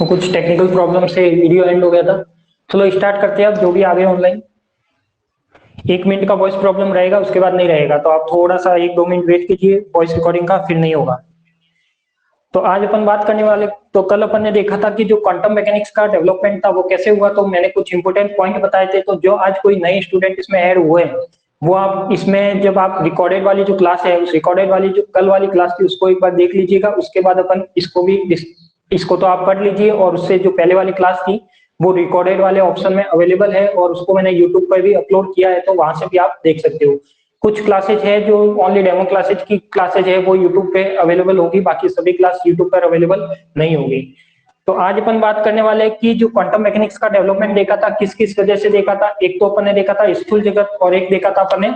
वो कुछ technical problem से वीडियो एंड हो गया था। चलो स्टार्ट करते हैं अब, जो भी आ गए ऑनलाइन। 1 मिनट का वॉइस प्रॉब्लम रहेगा, उसके बाद नहीं रहेगा, तो आप थोड़ा सा 1-2 मिनट वेट कीजिए वॉइस रिकॉर्डिंग का, फिर नहीं होगा। तो आज अपन बात करने वाले, तो कल अपन ने देखा था कि जो क्वांटम मैकेनिक्स का डेवलपमेंट था वो कैसे हुआ, तो मैंने कुछ इंपोर्टेंट पॉइंट बताए थे। तो जो आज कोई नए स्टूडेंट इसमें ऐड हुए हैं, वो आप इसमें जब आप रिकॉर्डेड वाली जो क्लास है, उस रिकॉर्डेड वाली जो कल वाली क्लास थी उसको एक बार देख लीजिएगा। उसके बाद अपन इसको भी इसको तो आप पढ़ लीजिए, और उससे जो पहले वाली क्लास थी वो रिकॉर्डेड वाले ऑप्शन में अवेलेबल है, और उसको मैंने यूट्यूब पर भी अपलोड किया है, तो वहां से भी आप देख सकते हो। कुछ क्लासेज है जो ओनली डेमो क्लासेज की क्लासेज है, वो यूट्यूब पे अवेलेबल होगी, बाकी सभी क्लास यूट्यूब पर अवेलेबल नहीं होगी। तो आज अपन बात करने वाले हैं कि जो क्वांटम मैकेनिक्स का डेवलपमेंट देखा था, किस किस वजह से देखा था। एक तो अपन ने देखा था स्थूल जगत, और एक देखा था अपन ने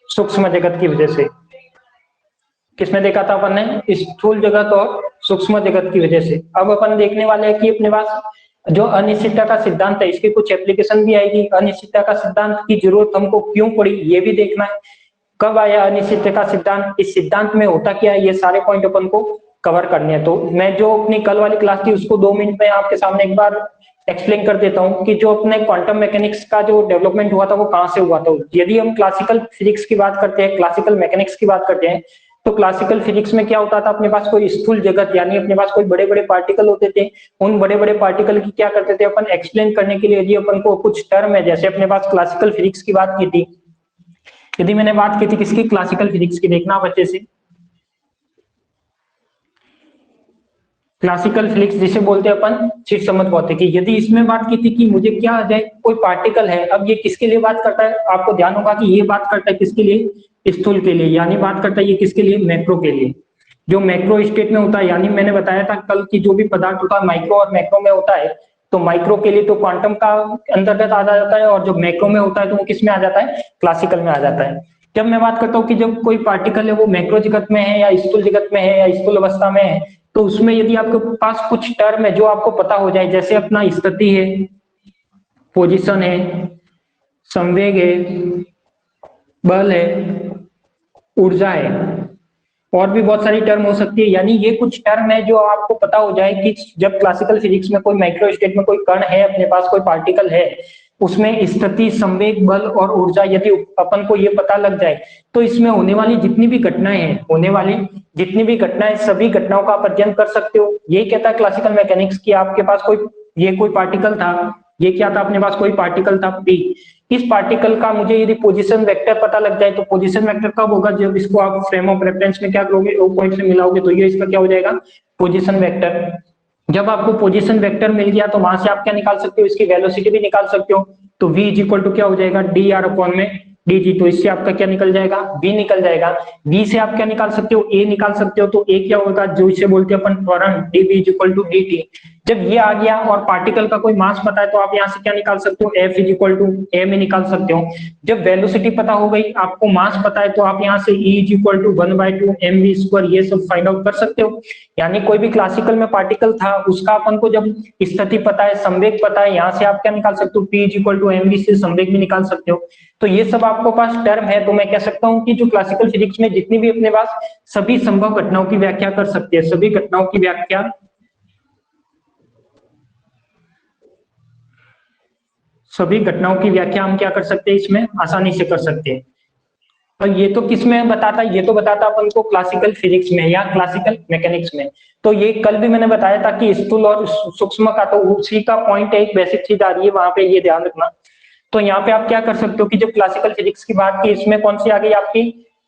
सूक्ष्म जगत की वजह से। किसमें देखा था अपन ने? स्थूल जगत और सूक्ष्म जगत की वजह से। अब अपन देखने वाले हैं कि अपने पास जो अनिश्चितता का सिद्धांत है, इसकी कुछ एप्लीकेशन भी आएगी। अनिश्चितता का सिद्धांत की जरूरत हमको क्यों पड़ी, ये भी देखना है। कब आया अनिश्चितता का सिद्धांत, इस सिद्धांत में होता क्या है, ये सारे पॉइंट अपन को कवर करने हैं। तो मैं जो अपनी कल वाली क्लास थी उसको 2 मिनट में आपके सामने एक बार एक्सप्लेन कर देता हूँ कि जो अपने क्वांटम मैकेनिक्स का जो डेवलपमेंट हुआ था वो कहाँ से हुआ था। यदि हम क्लासिकल फिजिक्स की बात करते हैं, क्लासिकल मैकेनिक्स की बात करते हैं, तो क्लासिकल फिजिक्स में क्या होता था, अपने पास कोई स्थूल जगत यानी अपने पास कोई बड़े बड़े पार्टिकल होते थे। उन बड़े बड़े पार्टिकल की क्या करते थे अपन, एक्सप्लेन करने के लिए यदि अपन को कुछ टर्म है, जैसे अपने पास क्लासिकल फिजिक्स की बात की थी, यदि मैंने बात की थी किसकी, क्लासिकल फिजिक्स की, देखना आप अच्छे से। क्लासिकल फिजिक्स जिसे बोलते हैं अपन चिट सम्मत भौतिकी, यदि इसमें बात की थी कि मुझे क्या आ जाए, कोई पार्टिकल है। अब ये किसके लिए बात करता है, आपको ध्यान होगा कि ये बात करता है किसके लिए, स्थूल के लिए, यानी बात करता है ये किसके लिए, मैक्रो के लिए। जो मैक्रो स्टेट में होता है, यानी मैंने बताया था कल की जो भी पदार्थ होता है माइक्रो और मैक्रो में होता है, तो माइक्रो के लिए तो क्वांटम का अंतर्गत आ जाता है, और जो मैक्रो में होता है तो वो किस में आ जाता है, क्लासिकल में आ जाता है। जब मैं बात करता हूँ कि जब कोई पार्टिकल है वो मैक्रो जगत में है या स्थूल जगत में है या स्थूल अवस्था में है, तो उसमें यदि आपके पास कुछ टर्म है जो आपको पता हो जाए, जैसे अपना स्थिति है, पोजीशन है, संवेग है, बल है, ऊर्जा है, और भी बहुत सारी टर्म हो सकती है। यानी ये कुछ टर्म है जो आपको पता हो जाए कि जब क्लासिकल फिजिक्स में कोई माइक्रो स्टेट में कोई कण है, अपने पास कोई पार्टिकल है, उसमें स्थिति, संवेग, बल और ऊर्जा यदि अपन को ये पता लग जाए, तो इसमें होने वाली जितनी भी घटनाएं हैं, होने वाली जितनी भी घटनाएं, सभी घटनाओं का आप अध्ययन कर सकते हो। यही कहता है क्लासिकल मैकेनिक्स की आपके पास कोई, ये कोई पार्टिकल था, ये क्या था, अपने पास कोई पार्टिकल था पी। इस पार्टिकल का मुझे यदि पोजीशन वेक्टर पता लग जाए, तो पोजीशन वेक्टर कब होगा, जब इसको आप फ्रेम ऑफ रेफरेंस में क्या करोगे, ओ पॉइंट से मिलाओगे, तो ये इसका क्या हो जाएगा, पोजीशन वेक्टर। जब आपको पोजीशन वेक्टर मिल गया तो वहां से आप क्या निकाल सकते हो, इसकी वेलोसिटी भी निकाल सकते हो। तो v इज इक्वल टू क्या हो जाएगा, डी आर अपॉन में डी जी। तो इससे आपका क्या निकल जाएगा, v निकल जाएगा। v से आप क्या निकाल सकते हो, a निकाल सकते हो। तो a क्या होगा, जो इसे बोलते हैं अपन त्वरण, dv is equal to dt। जब ये आ गया और पार्टिकल का कोई मास पता है, तो आप यहाँ से क्या निकाल सकते हो, f is equal to m निकाल सकते हो। जब वेलोसिटी पता हो गई, आपको मास पता है, तो आप यहाँ से e is equal to 1/2 mv square ये सब फाइंड आउट कर सकते हो। यानी कोई भी क्लासिकल में पार्टिकल था, उसका अपन को जब स्थिति पता है, संवेग पता है, यहाँ से आप क्या निकाल सकते हो, p is equal to mv से संवेग भी निकाल सकते हो। तो ये सब आपको पास टर्म है, तो मैं कह सकता हूँ कि जो क्लासिकल फिजिक्स में जितनी भी अपने पास सभी संभव घटनाओं की व्याख्या कर सकते हैं, सभी घटनाओं की व्याख्या, सभी घटनाओं की व्याख्या हम क्या कर सकते हैं, इसमें आसानी से कर सकते हैं। और ये तो किस में बताता है, ये तो बताता अपन को क्लासिकल फिजिक्स में या क्लासिकल मैकेनिक्स में। तो ये कल भी मैंने बताया था कि स्थूल और सूक्ष्म का, तो उसी का पॉइंट है, एक बेसिक चीज आ रही है वहां पे, ये ध्यान रखना। तो यहाँ पे आप क्या कर सकते हो कि जब क्लासिकल फिजिक्स की बात की, इसमें कौन सी आ गई आपकी,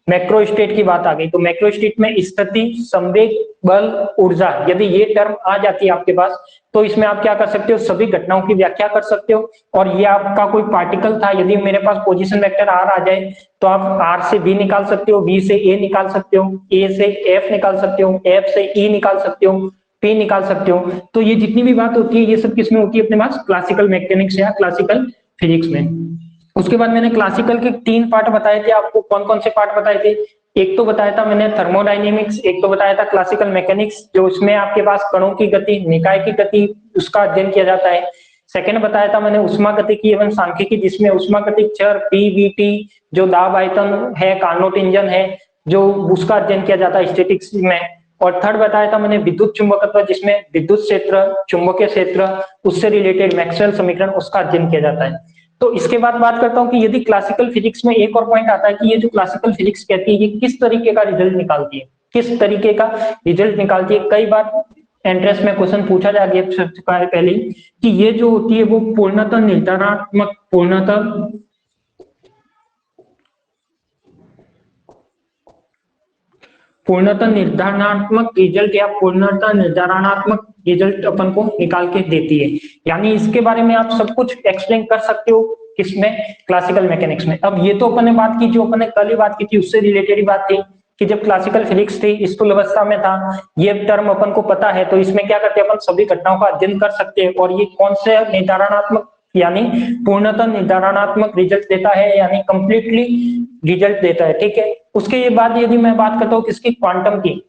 मैक्रो स्टेट की बात आ गई। तो मैक्रो स्टेट में स्थिति, संवेग, बल, ऊर्जा, यदि ये टर्म आ जाती है आपके पास, तो इसमें आप क्या कर सकते हो, सभी घटनाओं की व्याख्या कर सकते हो। और ये आपका कोई पार्टिकल था, यदि मेरे पास पोजीशन वेक्टर आर आ जाए, तो आप आर से बी निकाल सकते हो, बी से ए निकाल सकते हो, ए से एफ निकाल सकते हो, एफ से ई निकाल सकते हो, पी निकाल सकते हो। तो ये जितनी भी बात होती है, ये सब किसमें होती है, अपने पास क्लासिकल मैकेनिक्स या क्लासिकल फिजिक्स में। उसके बाद मैंने क्लासिकल के 3 पार्ट बताए थे आपको। कौन कौन से पार्ट बताए थे, एक तो बताया था मैंने थर्मोडायनेमिक्स, एक तो बताया था क्लासिकल मैकेनिक्स, जो उसमें आपके पास कणों की गति, निकाय की गति, उसका अध्ययन किया जाता है। सेकंड बताया था मैंने उष्मागतिकी एवं सांख्यिकी, जिसमें उष्मागतिक चर पीवीटी, जो दाब आयतन है, कार्नोट इंजन है, जो उसका अध्ययन किया जाता है स्टैटिक्स में। और थर्ड बताया था मैंने विद्युत चुंबकत्व, जिसमें विद्युत क्षेत्र, चुंबकीय क्षेत्र, उससे रिलेटेड मैक्सवेल समीकरण, उसका अध्ययन किया जाता है। तो इसके बाद बात करता हूँ कि यदि क्लासिकल फिजिक्स में एक और पॉइंट आता है कि ये जो क्लासिकल फिजिक्स कहती है ये किस तरीके का रिजल्ट निकालती है, किस तरीके का रिजल्ट निकालती है। कई बार एंट्रेंस में क्वेश्चन पूछा जा चुका है पहले कि ये जो होती है वो पूर्णतः निर्धारणात्मक, पूर्णतः निर्धारणात्मक रिजल्ट या पूर्णतः निर्धारणात्मक रिजल्ट अपन को निकाल के देती है। यानी इसके बारे में आप सब कुछ एक्सप्लेन कर सकते हो किसमें, क्लासिकल मैकेनिक्स में। अब ये तो अपन ने बात की, जो अपन ने कल ही बात की थी उससे रिलेटेड ही बात थी कि जब क्लासिकल फिजिक्स थी, स्थूल अवस्था में था, ये टर्म अपन को पता है, तो इसमें क्या करते हैं अपन, सभी घटनाओं का अध्ययन कर सकते हैं और ये कौन से निर्धारणात्मक यानी पूर्णतः निर्धारणात्मक रिजल्ट देता है, यानी कंप्लीटली रिजल्ट देता है। ठीक है, उसके बाद यदि मैं बात करता हूँ किसकी, क्वांटम की,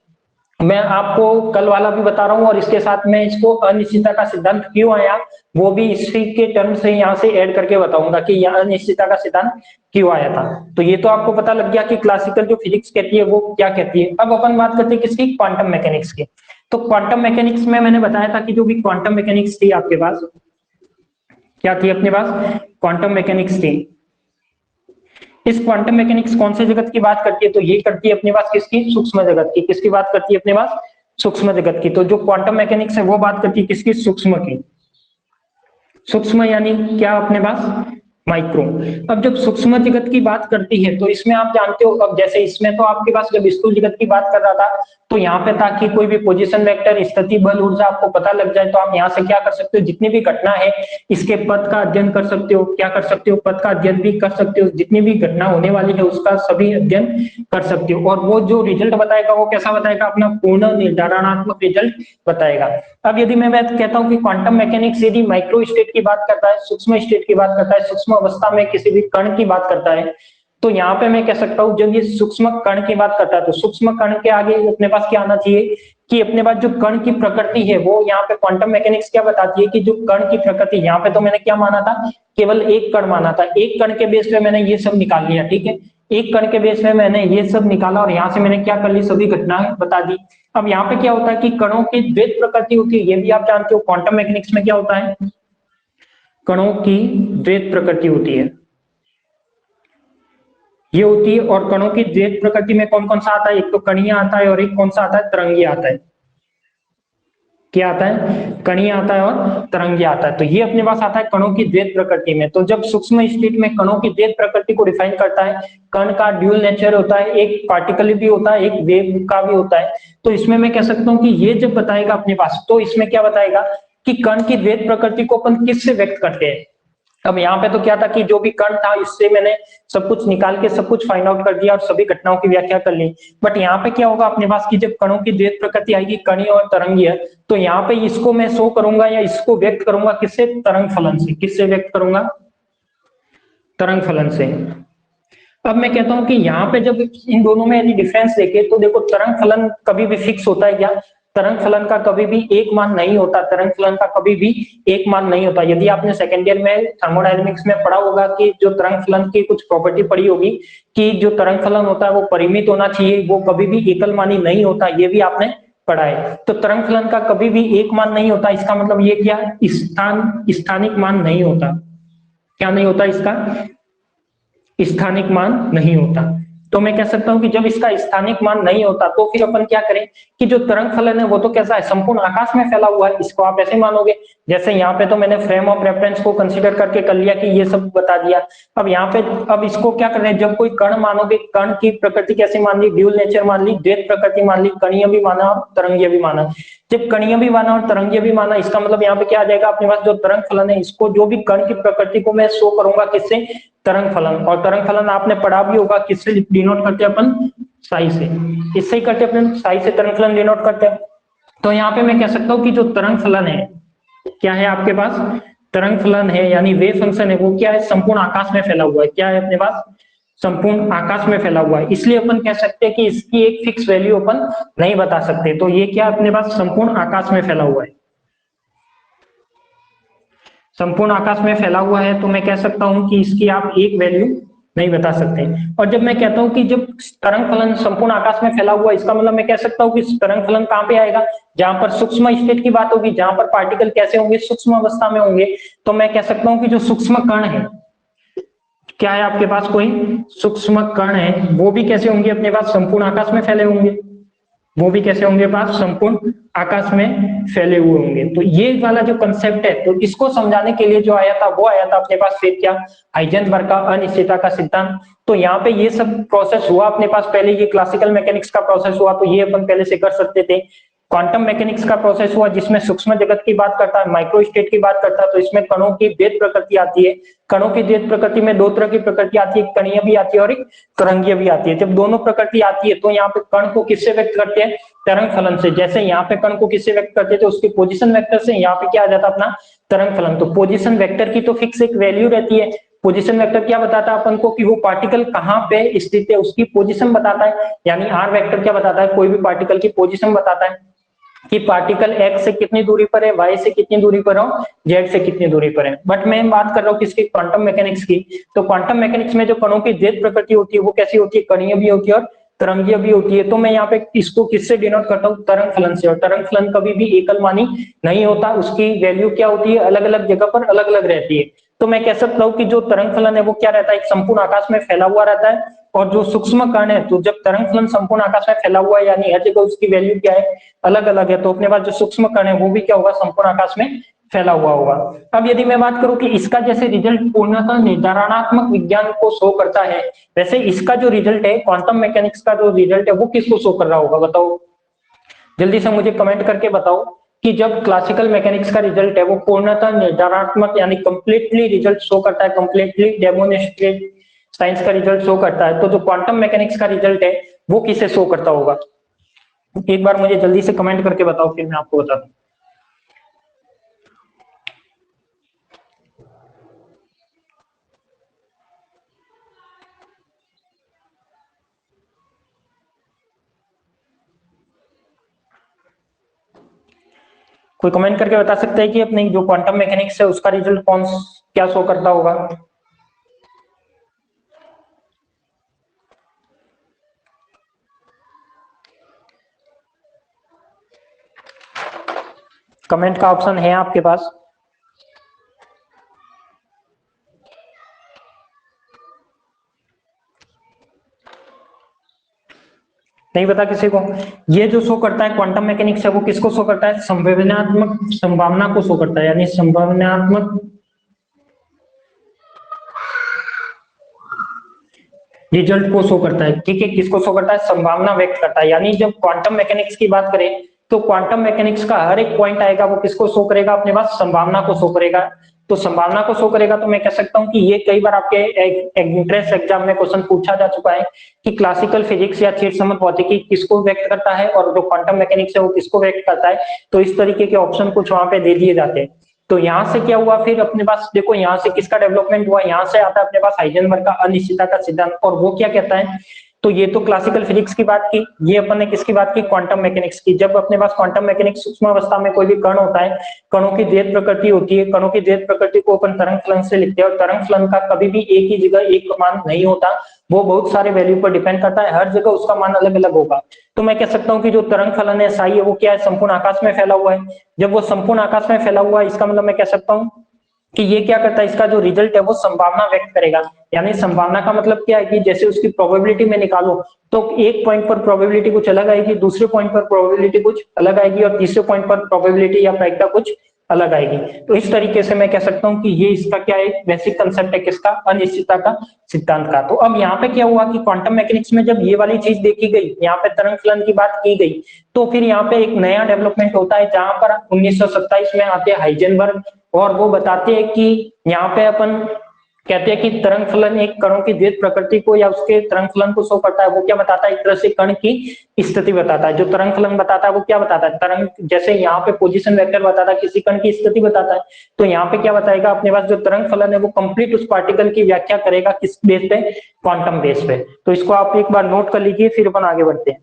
मैं आपको कल वाला भी बता रहा हूँ और इसके साथ में इसको अनिश्चितता का सिद्धांत क्यों आया वो भी इसी के टर्म से यहाँ से ऐड करके बताऊंगा कि यह अनिश्चितता का सिद्धांत क्यों आया था। तो ये तो आपको पता लग गया कि क्लासिकल जो फिजिक्स कहती है वो क्या कहती है। अब अपन बात करते हैं किसकी, क्वांटम मैकेनिक्स की। तो क्वांटम मैकेनिक्स में मैंने बताया था कि जो भी क्वांटम मैकेनिक्स थी आपके पास, क्या थी अपने पास, क्वांटम मैकेनिक्स थी। इस क्वांटम मैकेनिक्स कौन से जगत की बात करती है, तो ये करती है अपने पास किसकी, सूक्ष्म जगत की। किसकी बात करती है अपने पास, सूक्ष्म जगत की। तो जो क्वांटम मैकेनिक्स है वो बात करती है किसकी, सूक्ष्म की। सूक्ष्म यानी क्या अपने पास, माइक्रो। अब जब सूक्ष्म जगत की बात करती है तो इसमें आप जानते हो, अब जैसे इसमें तो आपके पास जब स्थूल जगत की बात कर रहा था तो यहाँ पे था कि कोई भी पोजीशन वेक्टर, स्थिति बल, ऊर्जा आपको पता लग जाए तो आप यहाँ से क्या कर सकते हो, जितनी भी घटना है इसके पथ का अध्ययन कर सकते हो। क्या कर सकते हो, पथ का अध्ययन भी कर सकते हो, जितनी भी घटना होने वाली है उसका सभी अध्ययन कर सकते हो। और वो जो रिजल्ट बताएगा वो कैसा बताएगा, अपना पूर्ण निर्धारणात्मक रिजल्ट बताएगा। अब यदि मैं कहता हूँ कि क्वांटम मैकेनिक्स यदि माइक्रो स्टेट की बात करता है, सूक्ष्म स्टेट की बात करता है, सूक्ष्म अवस्था में किसी भी कण की बात करता है, तो यहाँ पे मैं कह सकता हूँ जब ये सूक्ष्म कण की बात करता है तो सूक्ष्म कण के आगे अपने पास क्या आना चाहिए कि अपने पास जो कण की प्रकृति है वो, यहाँ पे क्वांटम मैकेनिक्स क्या बताती है कि जो कण की प्रकृति, यहाँ पे तो मैंने क्या माना था, केवल एक कण माना था, एक कण के बेस पे मैंने ये सब निकाल लिया। ठीक है, एक कण के बेस पे मैंने ये सब निकाला और यहाँ से मैंने क्या कर ली, सभी घटनाएं बता दी। अब यहाँ पे क्या होता है कि कणों की द्वैत प्रकृति होती है, ये भी आप जानते हो। क्वांटम मैकेनिक्स में क्या होता है, कणों की द्वैत प्रकृति होती है, ये होती है। और कणों की द्वैत प्रकृति में कौन कौन सा आता है, एक तो कणीय आता है और एक कौन सा आता है, तरंगीय आता है। क्या आता है, कणीय आता है और तरंगीय आता है। तो ये अपने पास आता है कणों की द्वैत प्रकृति में। तो जब सूक्ष्म स्टेट में कणों की द्वैत प्रकृति को डिफाइन करता है, कण का ड्यूल नेचर होता है, एक पार्टिकल भी होता है, एक वेव का भी होता है। तो इसमें मैं कह सकता हूँ कि ये जब बताएगा अपने पास, तो इसमें क्या बताएगा कि कण की द्वैत प्रकृति को अपन किससे व्यक्त करते हैं। अब यहाँ पे तो क्या था कि जो भी कण था इससे मैंने सब कुछ निकाल के सब कुछ फाइंड आउट कर दिया और सभी घटनाओं की व्याख्या कर ली। बट यहाँ पे क्या होगा अपने पास कि जब कणों की द्वैत प्रकृति आएगी, कणीय और तरंगीय, तो यहाँ पे इसको मैं शो करूंगा या इसको व्यक्त करूंगा किससे, तरंग फलन से। किससे व्यक्त करूंगा, तरंग फलन से। अब मैं कहता हूं कि यहाँ पे जब इन दोनों में यदि डिफरेंस देखे तो देखो, तरंग फलन कभी भी फिक्स होता है क्या, तरंग फलन का कभी भी एक मान नहीं होता, तरंग फलन का कभी भी एक मान नहीं होता। यदि आपने सेकेंड ईयर में थर्मोडायनेमिक्स में पढ़ा होगा कि जो तरंग फलन की कुछ प्रॉपर्टी पढ़ी होगी कि जो तरंग फलन होता है वो परिमित होना चाहिए, वो कभी भी एकल मानी नहीं होता, ये भी आपने पढ़ा है। तो तरंग फलन का कभी भी एक मान नहीं होता, इसका मतलब ये क्या, स्थानिक मान नहीं होता। क्या नहीं होता, इसका स्थानिक मान नहीं होता। तो मैं कह सकता हूं कि जब इसका स्थानिक मान नहीं होता तो फिर अपन क्या करें कि जो तरंग फलन है वो तो कैसा है, संपूर्ण आकाश में फैला हुआ है। इसको आप ऐसे मानोगे, जैसे यहाँ पे तो मैंने फ्रेम ऑफ रेफरेंस को कंसीडर करके कर लिया कि ये सब बता दिया। अब यहाँ पे अब इसको क्या कर रहे हैं, जब कोई कण मानोगे, कण की प्रकृति कैसे मान ली, ड्यूल नेचर मान ली, द्वैत प्रकृति मान ली, कणीय भी माना और तरंगीय भी माना। जब कणीय भी माना और तरंगीय भी माना, इसका मतलब यहाँ पे क्या आ जाएगा अपने पास, जो तरंग फलन है इसको, जो भी कण की प्रकृति को मैं शो करूंगा किससे, तरंग फलन। और तरंग फलन आपने पढ़ा भी होगा, किससे डिनोट करते हैं अपन, साई से। इससे ही करते हैं अपन, साई से तरंग फलन डिनोट करते हैं। तो यहाँ पे मैं कह सकता हूँ कि जो तरंग फलन है, क्या है आपके पास, तरंग फलन है यानी वेव फंक्शन है, वो क्या है, संपूर्ण आकाश में फैला हुआ है। क्या है अपने पास, संपूर्ण आकाश में फैला हुआ है। इसलिए अपन कह सकते हैं कि इसकी एक फिक्स वैल्यू अपन नहीं बता सकते। तो ये क्या अपने पास, संपूर्ण आकाश में फैला हुआ है, संपूर्ण आकाश में फैला हुआ है। तो मैं कह सकता हूं कि इसकी आप एक वैल्यू नहीं बता सकते। और जब मैं कहता हूं कि जब तरंग फलन संपूर्ण आकाश में फैला हुआ, इसका मतलब मैं कह सकता हूं कि तरंग फलन कहां पे आएगा, जहां पर सूक्ष्म स्टेट की बात होगी, जहां पर पार्टिकल कैसे होंगे, सूक्ष्म अवस्था में होंगे। तो मैं कह सकता हूं कि जो सूक्ष्म कण है, क्या है आपके पास कोई सूक्ष्म कण है, वो भी कैसे होंगे अपने पास, संपूर्ण आकाश में फैले होंगे। वो भी कैसे होंगे पास, संपूर्ण आकाश में फैले हुए होंगे। तो ये वाला जो कंसेप्ट है, तो इसको समझाने के लिए जो आया था वो आया था अपने पास फिर क्या, हाइजेनबर्ग का अनिश्चितता का सिद्धांत। तो यहाँ पे ये सब प्रोसेस हुआ अपने पास पहले, ये क्लासिकल मैकेनिक्स का प्रोसेस हुआ, तो ये अपन पहले से कर सकते थे। क्वांटम मैकेनिक्स का प्रोसेस हुआ जिसमें सूक्ष्म जगत की बात करता है, माइक्रो स्टेट की बात करता है, तो इसमें कणों की भेद प्रकृति आती है। कणों की भेद प्रकृति में दो तरह की प्रकृति आती है, कणीय भी आती है और एक तरंगीय भी आती है। जब दोनों प्रकृति आती है तो यहाँ पे कण को किससे व्यक्त करते हैं, तरंग फलन से। जैसे यहाँ पे कण को किससे व्यक्त करते थे, उसके पोजीशन वेक्टर से। यहाँ पे क्या आ जाता अपना तरंग फलन। तो पोजीशन वेक्टर की तो फिक्स एक वैल्यू रहती है। पोजीशन वेक्टर क्या बताता है अपन को, कि वो पार्टिकल कहाँ पे स्थित है, उसकी पोजीशन बताता है। यानी आर वेक्टर क्या बताता है, कोई भी पार्टिकल की पोजीशन बताता है कि पार्टिकल एक्स से कितनी दूरी पर है, वाई से कितनी दूरी पर हो, जेड से कितनी दूरी पर है। बट मैं बात कर रहा हूँ किसकी, क्वांटम मैकेनिक्स की। तो क्वांटम मैकेनिक्स में जो कणों की भेद प्रकृति होती है वो कैसी होती है, कणीय भी होती है और तरंगीय भी होती है। तो मैं यहाँ पे इसको किससे डिनोट करता हूँ, तरंग फलन से। और तरंग फलन कभी भी एकल मानी नहीं होता, उसकी वैल्यू क्या होती है, अलग अलग जगह पर अलग अलग रहती है। तो मैं कह सकता हूँ कि जो तरंग फलन है वो क्या रहता है, एक संपूर्ण आकाश में फैला हुआ रहता है। और जो सूक्ष्म कण है, तो जब तरंग फलन संपूर्ण आकाश में फैला हुआ है, यानी हर जगह उसकी वैल्यू क्या है, अलग अलग है, तो अपने पास जो सूक्ष्म कण है वो भी क्या होगा, संपूर्ण आकाश में फैला हुआ होगा। अब यदि मैं बात करूं कि इसका जैसे रिजल्ट पूर्णतः निर्धारणात्मक विज्ञान को शो करता है, वैसे इसका जो रिजल्ट है, क्वांटम मैकेनिक्स का जो रिजल्ट है, वो किसको शो कर रहा होगा, बताओ जल्दी से मुझे कमेंट करके बताओ। कि जब क्लासिकल मैकेनिक्स का रिजल्ट है वो पूर्णतः निर्धारणात्मक यानी कंप्लीटली रिजल्ट शो करता है, कंप्लीटली डेमोन्स्ट्रेट साइंस का रिजल्ट शो करता है, तो जो क्वांटम मैकेनिक्स का रिजल्ट है वो किसे शो करता होगा, एक बार मुझे जल्दी से कमेंट करके बताओ, फिर मैं आपको बता दूं। कोई कमेंट करके बता सकता है कि अपनी जो क्वांटम मैकेनिक्स है उसका रिजल्ट कौन क्या शो करता होगा। कमेंट का ऑप्शन है आपके पास। नहीं पता किसी को। ये जो शो करता है क्वांटम मैकेनिक्स है वो किसको शो करता है, संभावनात्मक संभावना को शो करता है, यानी संभावनात्मक रिजल्ट को शो करता है। ठीक है, किसको शो करता है, संभावना व्यक्त करता है। यानी जब क्वांटम मैकेनिक्स की बात करें तो क्वांटम मैकेनिक्स का हर एक पॉइंट आएगा वो किसको शो करेगा, अपने पास संभावना को शो करेगा। तो संभावना को शो करेगा, तो मैं कह सकता हूं कि ये कई बार आपके एंट्रेंस एग्जाम में क्वेश्चन पूछा जा चुका है कि क्लासिकल फिजिक्स या चिरसम्मत भौतिकी किसको व्यक्त करता है और जो क्वांटम मैकेनिक्स है वो किसको व्यक्त करता है। तो इस तरीके के ऑप्शन कुछ वहां पे दे दिए जाते हैं। तो यहाँ से क्या हुआ, फिर अपने पास देखो यहाँ से किसका डेवलपमेंट हुआ, यहाँ से आता है अपने पास हाइजेनबर्ग का अनिश्चितता का सिद्धांत। और वो क्या कहता है, तो ये तो क्लासिकल फिजिक्स की बात की, ये अपन ने किसकी बात की, क्वांटम मैकेनिक्स की। जब अपने पास क्वांटम मैकेनिक्स सूक्ष्म अवस्था में कोई भी कण होता है, कणों की द्वैत प्रकृति होती है, कणों की द्वैत प्रकृति को अपन तरंग फलन से लिखते हैं। और तरंग फलन का कभी भी एक ही जगह एक मान नहीं होता, वो बहुत सारे वैल्यू पर डिपेंड करता है, हर जगह उसका मान अलग अलग होगा। तो मैं कह सकता हूँ कि जो तरंग फलन है साई है वो क्या है, संपूर्ण आकाश में फैला हुआ है। जब वो संपूर्ण आकाश में फैला हुआ है, इसका मतलब मैं कह सकता हूँ कि ये क्या करता है, इसका जो रिजल्ट है वो संभावना व्यक्त करेगा। यानी संभावना का मतलब क्या है कि जैसे उसकी प्रोबेबिलिटी में निकालो तो एक पॉइंट पर प्रोबेबिलिटी कुछ अलग आएगी, दूसरे पॉइंट पर प्रोबेबिलिटी कुछ अलग आएगी और तीसरे पॉइंट पर प्रोबेबिलिटी या प्रायिकता कुछ अलग आएगी। तो इस तरीके से मैं कह सकता हूं कि ये इसका क्या है, बेसिक कंसेप्ट है किसका, अनिश्चितता का सिद्धांत का। तो अब यहाँ पे क्या हुआ कि क्वांटम मैकेनिक्स में जब ये वाली चीज देखी गई, यहाँ पे तरंग फलन की बात की गई, तो फिर यहाँ पे एक नया डेवलपमेंट होता है जहां पर 1927 में आते हैं हाइजेनबर्ग। और वो बताते हैं कि यहाँ पे अपन कहते हैं कि तरंग फलन एक कणों की द्वैत प्रकृति को या उसके तरंग फलन को शो करता है। वो क्या बताता है, एक तरह से कण की स्थिति बताता है। जो तरंग फलन बताता है वो क्या बताता है, तरंग जैसे यहाँ पे पोजीशन वेक्टर बताता है, किसी कण की स्थिति बताता है, तो यहाँ पे क्या बताएगा, अपने पास जो तरंग फलन है वो कंप्लीट उस पार्टिकल की व्याख्या करेगा, किस बेस पे, क्वांटम बेस पे। तो इसको आप एक बार नोट कर लीजिए, फिर अपन आगे बढ़ते हैं।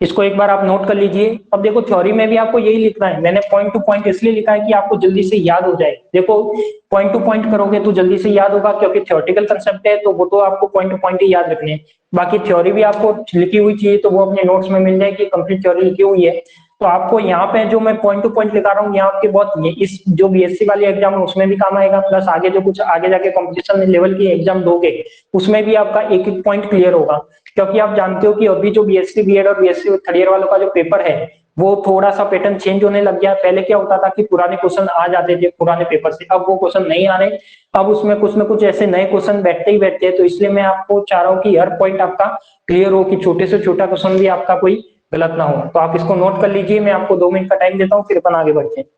इसको एक बार आप नोट कर लीजिए। अब देखो थ्योरी में भी आपको यही लिखना है, मैंने पॉइंट टू पॉइंट इसलिए लिखा है कि आपको जल्दी से याद हो जाए। देखो पॉइंट टू पॉइंट करोगे तो जल्दी से याद होगा, क्योंकि थ्योरेटिकल कंसेप्ट है तो वो तो आपको पॉइंट टू पॉइंट ही याद रखने हैं। बाकी थ्योरी भी आपको लिखी हुई चाहिए तो वो अपने नोट्स में मिल जाएगी, कंप्लीट थ्योरी लिखी हुई है। तो आपको यहाँ पे जो मैं पॉइंट टू पॉइंट लिखा रहा हूँ, यहाँ आपके बहुत इस जो बीएससी वाली एग्जाम है उसमें भी काम आएगा, प्लस आगे जो कुछ आगे जाके कॉम्पिटिशन लेवल की एग्जाम दोगे उसमें भी आपका एक एक पॉइंट क्लियर होगा। क्योंकि आप जानते हो कि अभी जो बीएससी बीएड और बीएससी थर्ड ईयर वालों का जो पेपर है वो थोड़ा सा पैटर्न चेंज होने लग गया। पहले क्या होता था कि पुराने क्वेश्चन आ जाते थे पुराने पेपर से, अब वो क्वेश्चन नहीं आ रहे, अब उसमें कुछ ना कुछ ऐसे नए क्वेश्चन बैठते ही बैठते हैं। तो इसलिए मैं आपको चाह रहा हूँ कि हर पॉइंट आपका क्लियर हो, कि छोटे से छोटा क्वेश्चन भी आपका कोई गलत ना हो। तो आप इसको नोट कर लीजिए, मैं आपको 2 मिनट का टाइम देता हूँ, फिर अपन आगे बढ़ते हैं।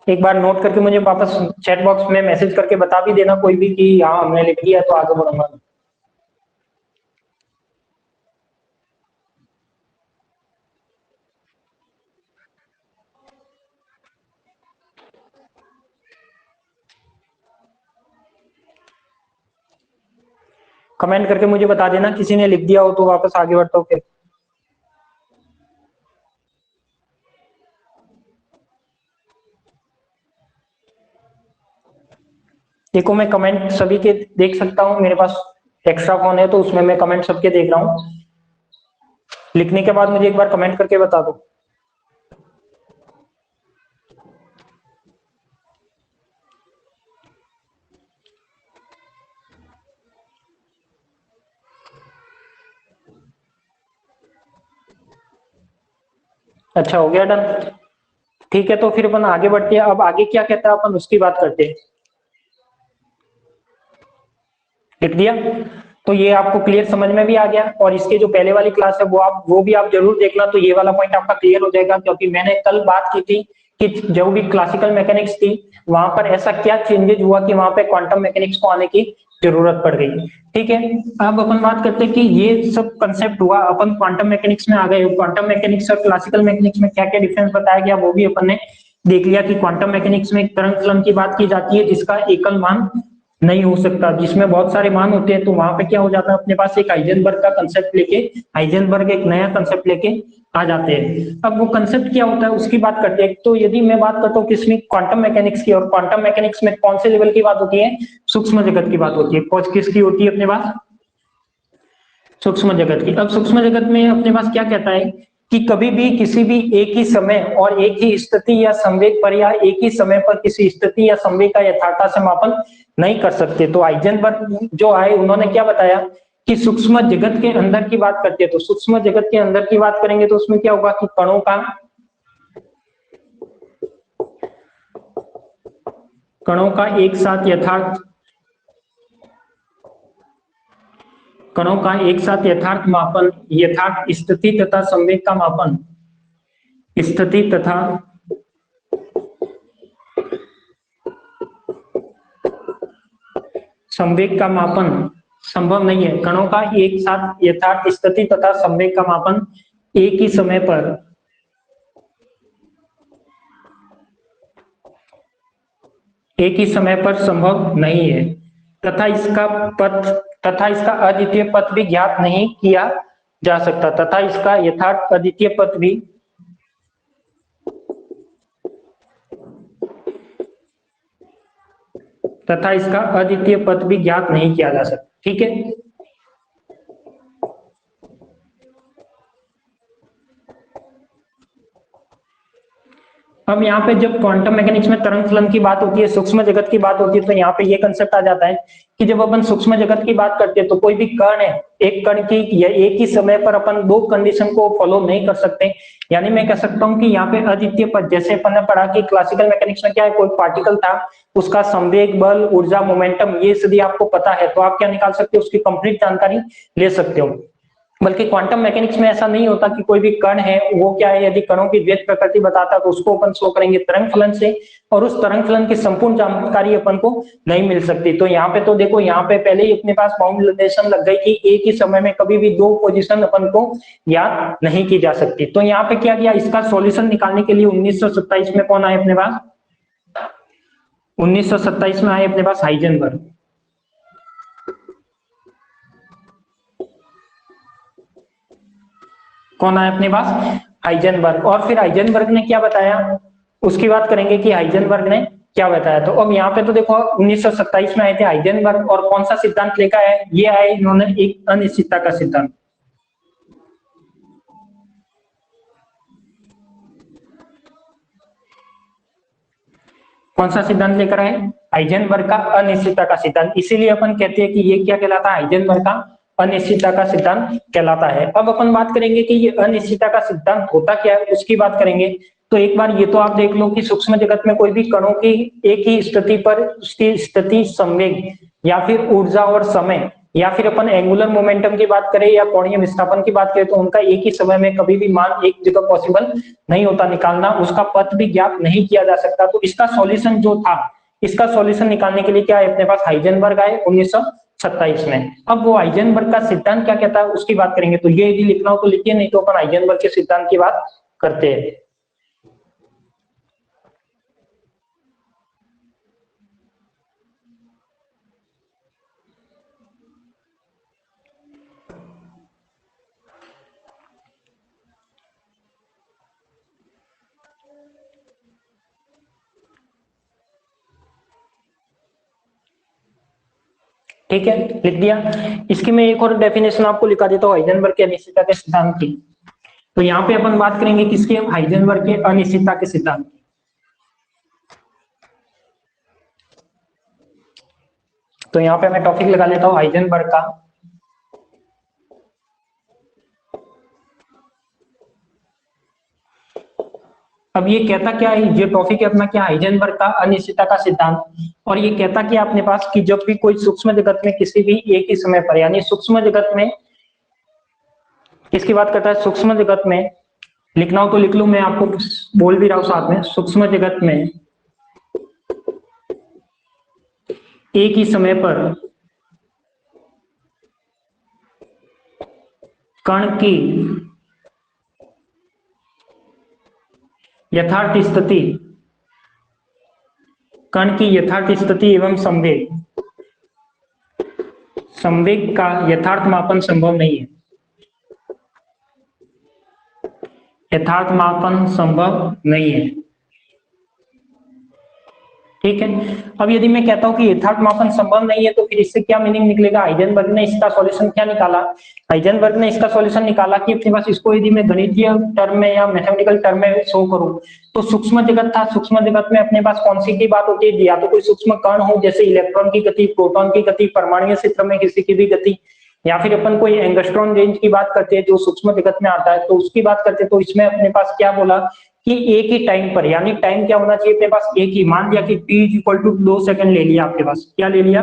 एक बार नोट करके मुझे वापस चैट बॉक्स में मैसेज करके बता भी देना कोई भी कि हाँ हमने लिख लिया, तो आगे बढ़ूंगा। कमेंट करके मुझे बता देना किसी ने लिख दिया हो, तो वापस आगे बढ़ता हूँ फिर। देखो मैं कमेंट सभी के देख सकता हूँ, मेरे पास एक्स्ट्रा फोन है तो उसमें मैं कमेंट सबके देख रहा हूँ। लिखने के बाद मुझे एक बार कमेंट करके बता दो। अच्छा हो गया, डन। ठीक है, तो फिर अपन आगे बढ़ते हैं। अब आगे क्या कहता है अपन उसकी बात करते हैं। लिख दिया? तो ये आपको क्लियर समझ में भी आ गया, और इसके जो पहले वाली क्लास है वो भी आप जरूर देखना, तो ये वाला पॉइंट आपका क्लियर हो जाएगा। क्योंकि मैंने कल बात की थी कि जो भी क्लासिकल मैकेनिक्स थी वहां पर ऐसा क्या चेंजेस हुआ कि वहां पे क्वांटम मैकेनिक्स को आने की जरूरत पड़ गई। ठीक है, अब अपन बात करते हैं कि ये सब कंसेप्ट हुआ, अपन क्वांटम मैकेनिक्स में आ गए। क्वांटम मैकेनिक्स और क्लासिकल मैकेनिक्स में क्या क्या डिफरेंस बताया गया वो भी अपन ने देख लिया, कि क्वांटम मैकेनिक्स में एक तरंग फलन की बात की जाती है जिसका एकल मान नहीं हो सकता, जिसमें बहुत सारे मान होते हैं। तो वहां पे क्या हो जाता है, अपने पास एक हाइजेनबर्ग का कंसेप्ट लेके, हाइजेनबर्ग एक नया कंसेप्ट लेके आ जाते हैं। अब वो कंसेप्ट क्या होता है उसकी बात करते हैं। तो यदि मैं बात करता हूँ किसमें, क्वांटम मैकेनिक्स की, और क्वांटम मैकेनिक्स में कौन से लेवल की बात होती है, सूक्ष्म जगत की बात होती है। कौन किसकी होती है अपने पास, सूक्ष्म जगत की। अब सूक्ष्म जगत में अपने पास क्या कहता है कि कभी भी किसी भी एक ही समय और एक ही स्थिति या संवेग पर, या एक ही समय पर किसी स्थिति या संवेग का यथार्थता से मापन नहीं कर सकते। तो हाइजेनबर्ग जो आए उन्होंने क्या बताया कि सूक्ष्म जगत के अंदर की बात करते हैं। तो सूक्ष्म जगत के अंदर की बात करेंगे तो उसमें क्या होगा कि कणों का एक साथ यथार्थ मापन, यथार्थ स्थिति तथा संवेग का मापन, स्थिति तथा संवेग का मापन संभव नहीं है। कणों का एक साथ यथार्थ स्थिति तथा संवेग का मापन एक ही समय पर संभव नहीं है, तथा इसका अद्वितीय पथ भी ज्ञात नहीं किया जा सकता, तथा इसका यथार्थ अद्वितीय पथ भी ज्ञात नहीं किया जा सकता। ठीक है, अब यहाँ पे जब क्वांटम मैकेनिक्स में तरंग फलन की बात होती है, सूक्ष्म जगत की बात होती है, तो यहाँ पे ये कंसेप्ट आ जाता है कि जब अपन सूक्ष्म जगत की बात करते हैं तो कोई भी कण है, एक कण की या एक ही समय पर अपन दो कंडीशन को फॉलो नहीं कर सकते। यानी मैं कह सकता हूँ कि यहाँ पे अद्वितीय पद, जैसे अपन ने पढ़ा कि क्लासिकल मैकेनिक्स में क्या है, कोई पार्टिकल था, उसका संवेग, बल, ऊर्जा, मोमेंटम, ये यदि आपको पता है तो आप क्या निकाल सकते हो, उसकी कंप्लीट जानकारी ले सकते हो। बल्कि क्वांटम मैकेनिक्स में ऐसा नहीं होता कि कोई भी कण है वो क्या है, यदि कणों की द्वैत प्रकृति बताता है तो उसको अपन शो करेंगे तरंग फलन से, और उस तरंग फलन की संपूर्ण जानकारी अपन को नहीं मिल सकती। तो यहाँ पे तो देखो, यहाँ पे पहले ही अपने पास बाउंडेशन लग गई कि एक ही समय में कभी भी दो पोजीशन अपन को याद नहीं की जा सकती। तो यहाँ पे क्या किया, इसका सॉल्यूशन निकालने के लिए 1927 में कौन आए अपने पास, 1927 में आए अपने पास हाइजेनबर्ग। कौन आया अपने पास, हाइजेनबर्ग। और फिर हाइजेनबर्ग ने क्या बताया, उसकी बात करेंगे कि हाइजेनबर्ग ने क्या बताया। तो अब यहाँ पे तो देखो 1927 में आए थे हाइजेनबर्ग, और कौन सा सिद्धांत लेकर आए, ये आए इन्होंने एक अनिश्चितता का सिद्धांत। कौन सा सिद्धांत लेकर आए, हाइजेनबर्ग का अनिश्चितता का सिद्धांत। इसीलिए अपन कहते हैं कि ये क्या कहलाता है, हाइजेनबर्ग का अनिश्चितता का सिद्धांत कहलाता है। अब अपन बात करेंगे कि ये अनिश्चितता का सिद्धांत होता क्या है, उसकी बात करेंगे। तो एक बार ये तो आप देख लो कि सूक्ष्म जगत में कोई भी कणों की एक ही स्थिति पर उसकी स्थिति, संवेग या फिर ऊर्जा और समय, या फिर अपन एंगुलर मोमेंटम की बात करें या कोणीय विस्थापन की बात करें, तो उनका एक ही समय में कभी भी मान एक जगह पॉसिबल नहीं होता निकालना, उसका पथ भी ज्ञात नहीं किया जा सकता। तो इसका सॉल्यूशन जो था, इसका सॉल्यूशन निकालने के लिए क्या है अपने पास, हाइजेनबर्ग आए 1927 में। अब वो हाइजेनबर्ग का सिद्धांत क्या कहता है उसकी बात करेंगे। तो ये यदि लिखना हो तो लिखिए, नहीं तो अपन हाइजेनबर्ग के सिद्धांत की बात करते हैं। ठीक है, लिख दिया। इसकी मैं एक और डेफिनेशन आपको लिखा देता हूँ हाइजेनबर्ग के अनिश्चितता के सिद्धांत की। तो यहाँ पे अपन बात करेंगे किसके, हाइजेनबर्ग के अनिश्चितता के सिद्धांत की। तो यहाँ पे मैं टॉपिक लगा लेता हूँ हाइजेनबर्ग का अब ये कहता क्या है, ये टॉपिक है अपना क्या, हाइजेनबर्ग का अनिश्चितता का सिद्धांत। और ये कहता क्या अपने पास कि जब भी कोई सूक्ष्म जगत में किसी भी एक ही समय पर, यानी सूक्ष्म जगत में किसकी बात करता है, सूक्ष्म जगत में, लिखना हो तो लिख लूं, मैं आपको बोल भी रहा हूं साथ में, सूक्ष्म जगत में एक ही समय पर कण की यथार्थ स्थिति, कण की यथार्थ स्थिति एवं संवेग, संवेग का यथार्थ मापन संभव नहीं है, यथार्थ मापन संभव नहीं है। ठीक है, अब यदि मैं कहता हूं कि यथार्थ मापन संभव नहीं है, तो फिर इससे क्या मीनिंग निकलेगा, हाइजेनबर्ग ने इसका सॉल्यूशन क्या निकाला, हाइजेनबर्ग ने इसका सॉल्यूशन निकाला कि अपने पास इसको यदि मैं गणितीय टर्म में या मैथमेटिकल टर्म में शो करूं, तो सूक्ष्म जगत था, सूक्ष्म जगत में अपने पास कौन सी की बात होती है, या तो कोई सूक्ष्म कण हो जैसे इलेक्ट्रॉन की गति, प्रोटॉन की गति, परमाणु क्षेत्र में किसी की भी गति, या फिर अपन कोई एंगस्ट्रॉन रेंज की बात करते हैं जो सूक्ष्म जगत में आता है, तो उसकी बात करते हैं। तो इसमें अपने पास क्या बोला कि एक ही टाइम पर, यानी टाइम क्या होना चाहिए अपने पास, एक ही, मान लिया कि t is equal to 2 second ले लिया आपके पास, क्या ले लिया,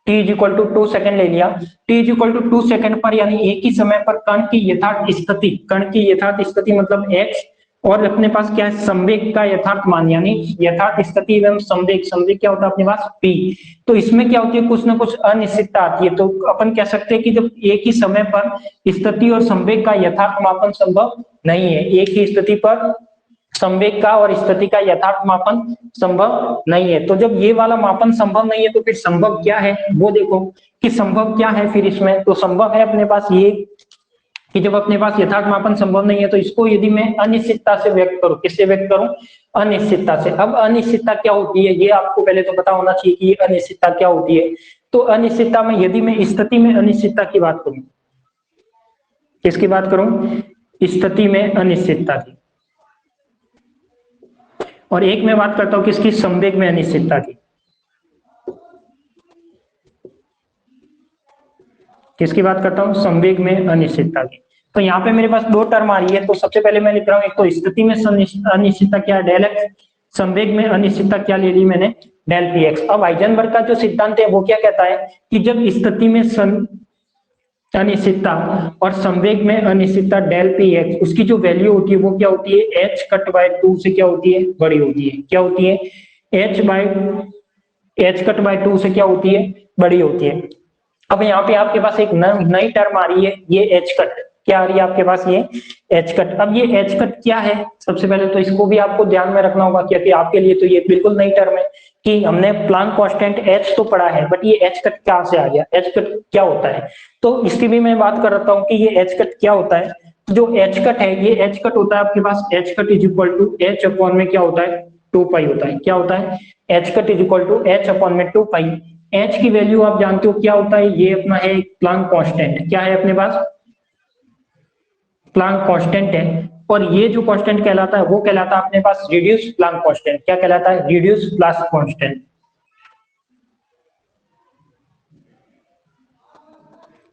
t is equal to 2 second ले लिया, t is equal to 2 second पर, यानी एक ही समय पर कण की यथार्थ स्थिति, कण की यथार्थ स्थिति मतलब x, और अपने पास क्या है, संवेग का यथार्थ मान, यानी यथार्थ स्थिति एवं संवेग, संवेग क्या होता है अपने पास p। तो इसमें क्या होती है, कुछ ना कुछ अनिश्चितता आती है। तो अपन कह सकते हैं कि जब एक ही समय पर स्थिति और संवेग का यथार्थ मापन संभव नहीं है, एक ही स्थिति पर संवेग का और स्थिति का यथार्थ मापन संभव नहीं है, तो जब ये वाला मापन संभव नहीं है तो फिर संभव क्या है, वो देखो कि संभव क्या है फिर इसमें। तो संभव है अपने पास ये कि जब अपने पास यथार्थ मापन संभव नहीं है, तो इसको यदि मैं अनिश्चितता से व्यक्त करूं, किससे व्यक्त करूं, अनिश्चितता से। अब अनिश्चितता क्या होती है, ये आपको पहले तो पता होना चाहिए कि ये अनिश्चितता क्या होती है। तो अनिश्चितता में यदि मैं स्थिति में अनिश्चितता की बात करूं, किसकी बात करूं, स्थिति में अनिश्चितता की, और एक मैं बात करता हूं किसकी, संवेग में अनिश्चितता की, किसकी बात करता हूं, संवेग में अनिश्चितता की। तो यहाँ पे मेरे पास दो टर्म आ रही है, तो सबसे पहले मैं लिख रहा हूं, एक तो स्थिति में अनिश्चितता क्या है, डेल एक्स, संवेग में अनिश्चितता क्या ले ली मैंने, डेल पी एक्स। अब हाइजेनबर्ग का जो सिद्धांत है वो क्या कहता है कि जब स्थिति में अनिश्चितता, और संवेग में अनिश्चितता डेल पी एक्स, उसकी जो वैल्यू होती है वो क्या होती है, एच कट बाय 2 से क्या होती है, बड़ी होती है। क्या होती है, एच कट बाय 2 से क्या होती है, बड़ी होती है। अब यहाँ पे आपके पास एक नई टर्म आ रही है, ये एच कट। क्या आ रही है आपके पास, ये एच कट। अब ये एच कट क्या है, सबसे पहले तो इसको भी आपको ध्यान में रखना होगा, क्योंकि आपके लिए तो ये बिल्कुल नई टर्म है कि हमने प्लांक कांस्टेंट एच तो पढ़ा है, बट ये एच कट कहाँ से आ गया, एच कट क्या होता है। तो इसकी भी मैं बात कर रहा हूँ कि ये एच कट क्या होता है। जो एच कट है, ये एच कट होता है आपके पास, H cut is equal to H upon में क्या होता है, 2 पाई होता है। क्या होता है, h cut is equal to H upon में 2 पाई। एच की वैल्यू आप जानते हो क्या होता है, ये अपना है प्लांक कांस्टेंट। क्या है अपने पास, प्लांक कांस्टेंट है। और ये जो कांस्टेंट कहलाता है वो कहलाता है अपने पास रिड्यूस प्लांक कांस्टेंट। क्या कहलाता है, रिड्यूस प्लांक कांस्टेंट,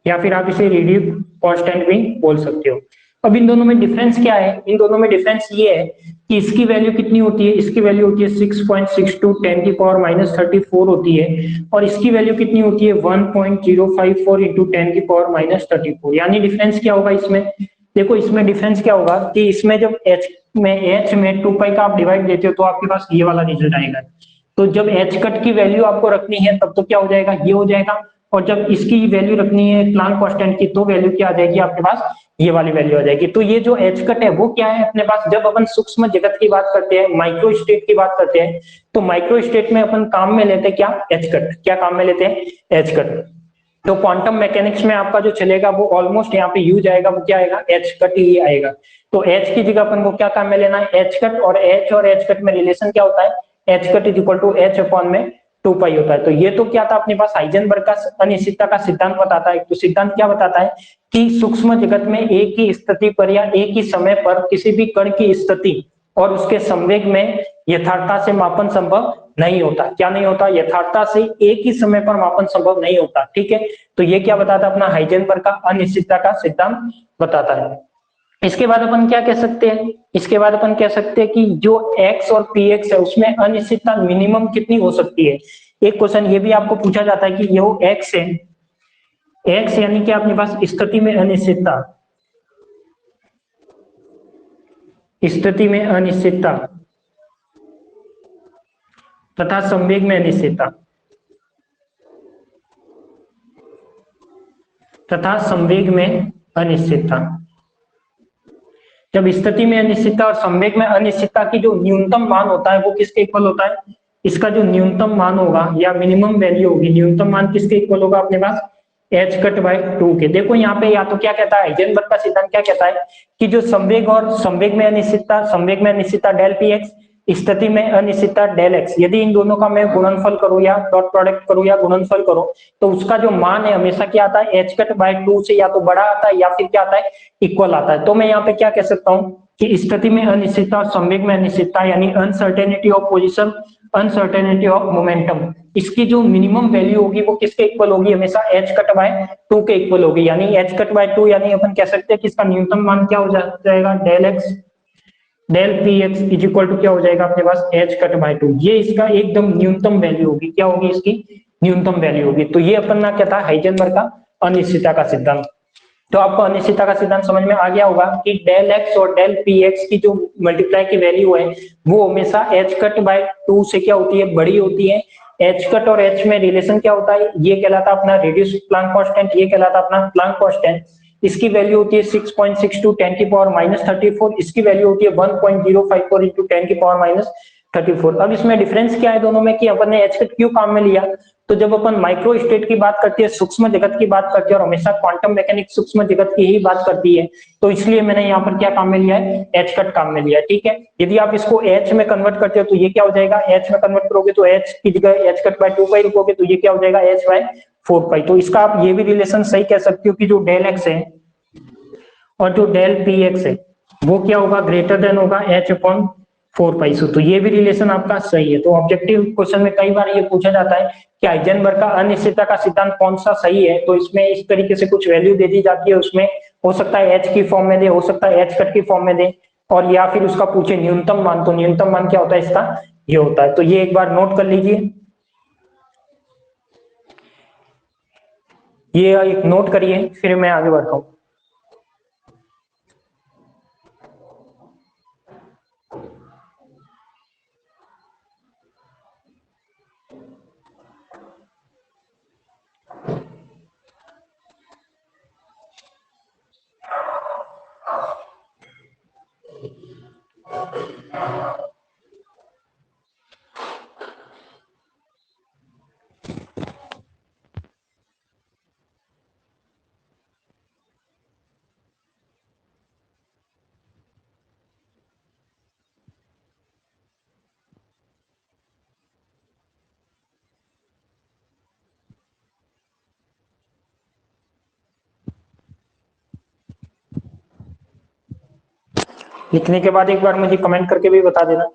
या फिर आप इसे रिड्यूस कांस्टेंट भी बोल सकते हो। अब इन दोनों में डिफरेंस क्या है, इन दोनों में डिफरेंस ये है कि इसकी वैल्यू कितनी होती है, इसकी वैल्यू होती है 6.62 10 की पावर माइनस 34 होती है, और इसकी वैल्यू कितनी होती है 1.054 इंटू 10 की पावर माइनस 34। यानी डिफरेंस क्या होगा इसमें, देखो इसमें डिफरेंस क्या होगा कि इसमें जब एच में 2 पाई का आप डिवाइड देते हो तो आपके पास ये वाला रिजल्ट आएगा। तो जब एच कट की वैल्यू आपको रखनी है तब तो क्या हो जाएगा, ये हो जाएगा। और जब इसकी वैल्यू रखनी है प्लांक कांस्टेंट की, तो वैल्यू क्या आ जाएगी आपके पास, ये वाली वैल्यू आ जाएगी। तो ये जो एच कट है वो क्या है अपने पास, जब अपन सूक्ष्म जगत की बात करते हैं, माइक्रो स्टेट की बात करते हैं, तो माइक्रो स्टेट में अपन काम में लेते हैं क्या, एच कट। क्या काम में लेते हैं, एच कट। तो क्वांटम मैकेनिक्स में आपका जो चलेगा वो ऑलमोस्ट यहाँ पे यूज आएगा, वो क्या आएगा, एच कट ही आएगा। तो एच की जगह अपन को क्या काम में लेना है, एच कट। और एच कट में रिलेशन क्या होता है, h cut is equal to H upon में 2 पाई होता है। तो ये तो क्या था अपने पास, हाइजेनबर्ग का अनिश्चितता का सिद्धांत बताता है। तो सिद्धांत क्या बताता है कि सूक्ष्म जगत में एक ही स्थिति पर या एक ही समय पर किसी भी कण की स्थिति और उसके संवेग में यथार्थता से मापन संभव नहीं होता। क्या नहीं होता, यथार्थता से एक ही समय पर मापन संभव नहीं होता। ठीक है, तो ये क्या बताता है, अपना हाइजेनबर्ग का अनिश्चितता का सिद्धांत बताता है। इसके बाद अपन क्या कह सकते हैं, इसके बाद अपन कह सकते हैं कि जो x और px है उसमें अनिश्चितता मिनिमम कितनी हो सकती है। एक क्वेश्चन ये भी आपको पूछा जाता है कि ये x है, x यानी कि अपने पास स्थिति में अनिश्चितता, स्थिति में अनिश्चितता तथा संवेग में अनिश्चितता, तथा संवेग में अनिश्चितता। जब स्थिति में अनिश्चितता और संवेग में अनिश्चितता की जो न्यूनतम मान होता है वो किसके इक्वल होता है, इसका जो न्यूनतम मान होगा या मिनिमम वैल्यू होगी, न्यूनतम मान किसके इक्वल होगा अपने पास, एच कट बाय 2 के। देखो यहाँ पे या तो क्या कहता है, हाइजेनबर्ग का सिद्धांत क्या कहता है कि जो संवेग और संवेग में अनिश्चितता, संवेग में अनिश्चितता डेल पी एक्स, स्थिति में अनिश्चितता डेल एक्स, यदि इन दोनों का मैं गुणनफल करूं या डॉट प्रोडक्ट करूं या गुणनफल करूं, तो उसका जो मान है हमेशा क्या आता है, एच कट बाय 2 से या तो बड़ा आता है या फिर क्या आता है, इक्वल आता है। तो मैं यहाँ पे क्या कह सकता हूँ कि स्थिति में अनिश्चितता और संवेग में अनिश्चितता यानी uncertainty of position, uncertainty of momentum, इसकी जो मिनिमम वैल्यू होगी वो किसके इक्वल होगी, हमेशा एच कट बाय 2 के इक्वल होगी। यानी एच कट बाय 2 यानी अपन कह सकते हैं कि इसका न्यूनतम मान क्या हो जाएगा, del x del P x is equal to क्या हो जाएगा अपने पास, एच कट बाय 2। ये इसका एकदम न्यूनतम वैल्यू होगी। क्या होगी इसकी, न्यूनतम वैल्यू होगी। तो ये अपन ना क्या था, हाइजेनबर्ग का अनिश्चितता का सिद्धांत। तो आपको अनिश्चितता का सिद्धांत समझ में आ गया होगा कि डेल एक्स और डेल पी एक्स की जो मल्टीप्लाई की वैल्यू है वो हमेशा एच कट बाय 2 से क्या होती है, बड़ी होती है। एच कट और एच में रिलेशन क्या होता है, ये कहलाता अपना रिड्यूस प्लांक कांस्टेंट, ये कहलाता अपना प्लांक कांस्टेंट। इसकी वैल्यू होती है 6.62 10 की पावर माइनस 34, इसकी वैल्यू होती है 1.054 इंटू 10 की पावर माइनस 34। अब इसमें डिफरेंस क्या है दोनों में कि अपन ने एच कट क्यों काम में लिया, तो जब अपन माइक्रो स्टेट की बात करते हैं, सूक्ष्म जगत की बात करते हैं, और हमेशा क्वांटम मैकेनिक्स सूक्ष्म जगत की ही बात करती है, तो इसलिए मैंने यहाँ पर क्या काम में लिया है, एच कट काम में लिया है। ठीक है, यदि आप इसको एच में कन्वर्ट करते हो तो ये क्या हो जाएगा, एच में कन्वर्ट करोगे तो एच की जगह एच कट बाय 2 पाई लिखोगे तो ये क्या हो जाएगा, एच बाय 4 पाई। तो इसका आप ये भी रिलेशन सही कह सकते हो कि जो डेल एक्स है और जो डेल पी एक्स है वो क्या होगा, ग्रेटर देन होगा एच अपॉन 4 पाई। तो ये भी रिलेशन आपका सही है। तो ऑब्जेक्टिव क्वेश्चन में कई बार ये पूछा जाता है कि हाइजेनबर्ग का अनिश्चितता का सिद्धांत कौन सा सही है, तो इसमें इस तरीके से कुछ वैल्यू दे दी जाती है, उसमें हो सकता है एच की फॉर्म में दे, हो सकता है एच कट की फॉर्म में दे, और या फिर उसका पूछे न्यूनतम मान, तो न्यूनतम मान क्या होता है इसका, ये होता है। तो ये एक बार नोट कर लीजिए। ये एक नोट करिए, फिर मैं आगे बढ़ता हूँ। लिखने के बाद एक बार मुझे कमेंट करके भी बता देना।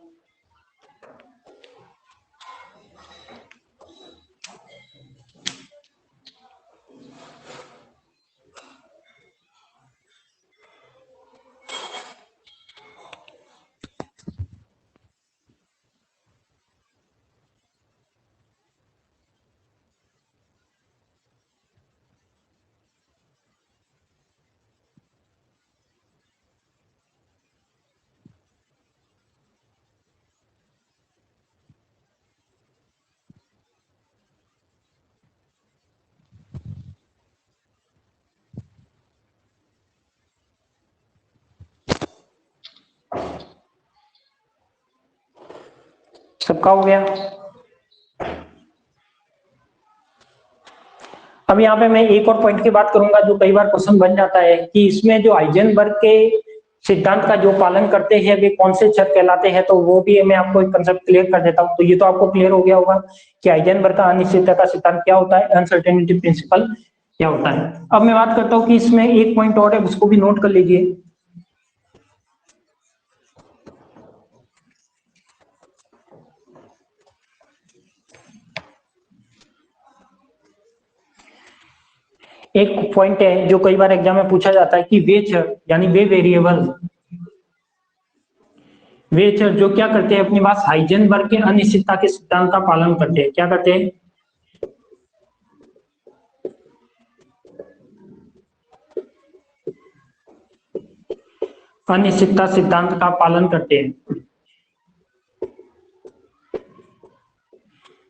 सबका हो गया? अब यहाँ पे मैं एक और पॉइंट की बात करूंगा जो कई बार क्वेश्चन बन जाता है कि इसमें जो हाइजेनबर्ग के सिद्धांत का जो पालन करते हैं वे कौन से क्षर कहलाते हैं, तो वो भी मैं आपको एक कंसेप्ट क्लियर कर देता हूँ। तो ये तो आपको क्लियर हो गया होगा कि हाइजेनबर्ग का अनिश्चितता का सिद्धांत क्या होता है, अनसर्टेनिटी प्रिंसिपल क्या होता है। अब मैं बात करता हूँ कि इसमें एक पॉइंट और है, उसको भी नोट कर लीजिए। एक पॉइंट है जो कई बार एग्जाम में पूछा जाता है कि वे चर यानी वे वेरिएबल, वे चर जो क्या करते हैं अपने पास हाइजेनबर्ग के अनिश्चितता के सिद्धांत का पालन करते हैं, क्या करते हैं, अनिश्चितता सिद्धांत का पालन करते हैं।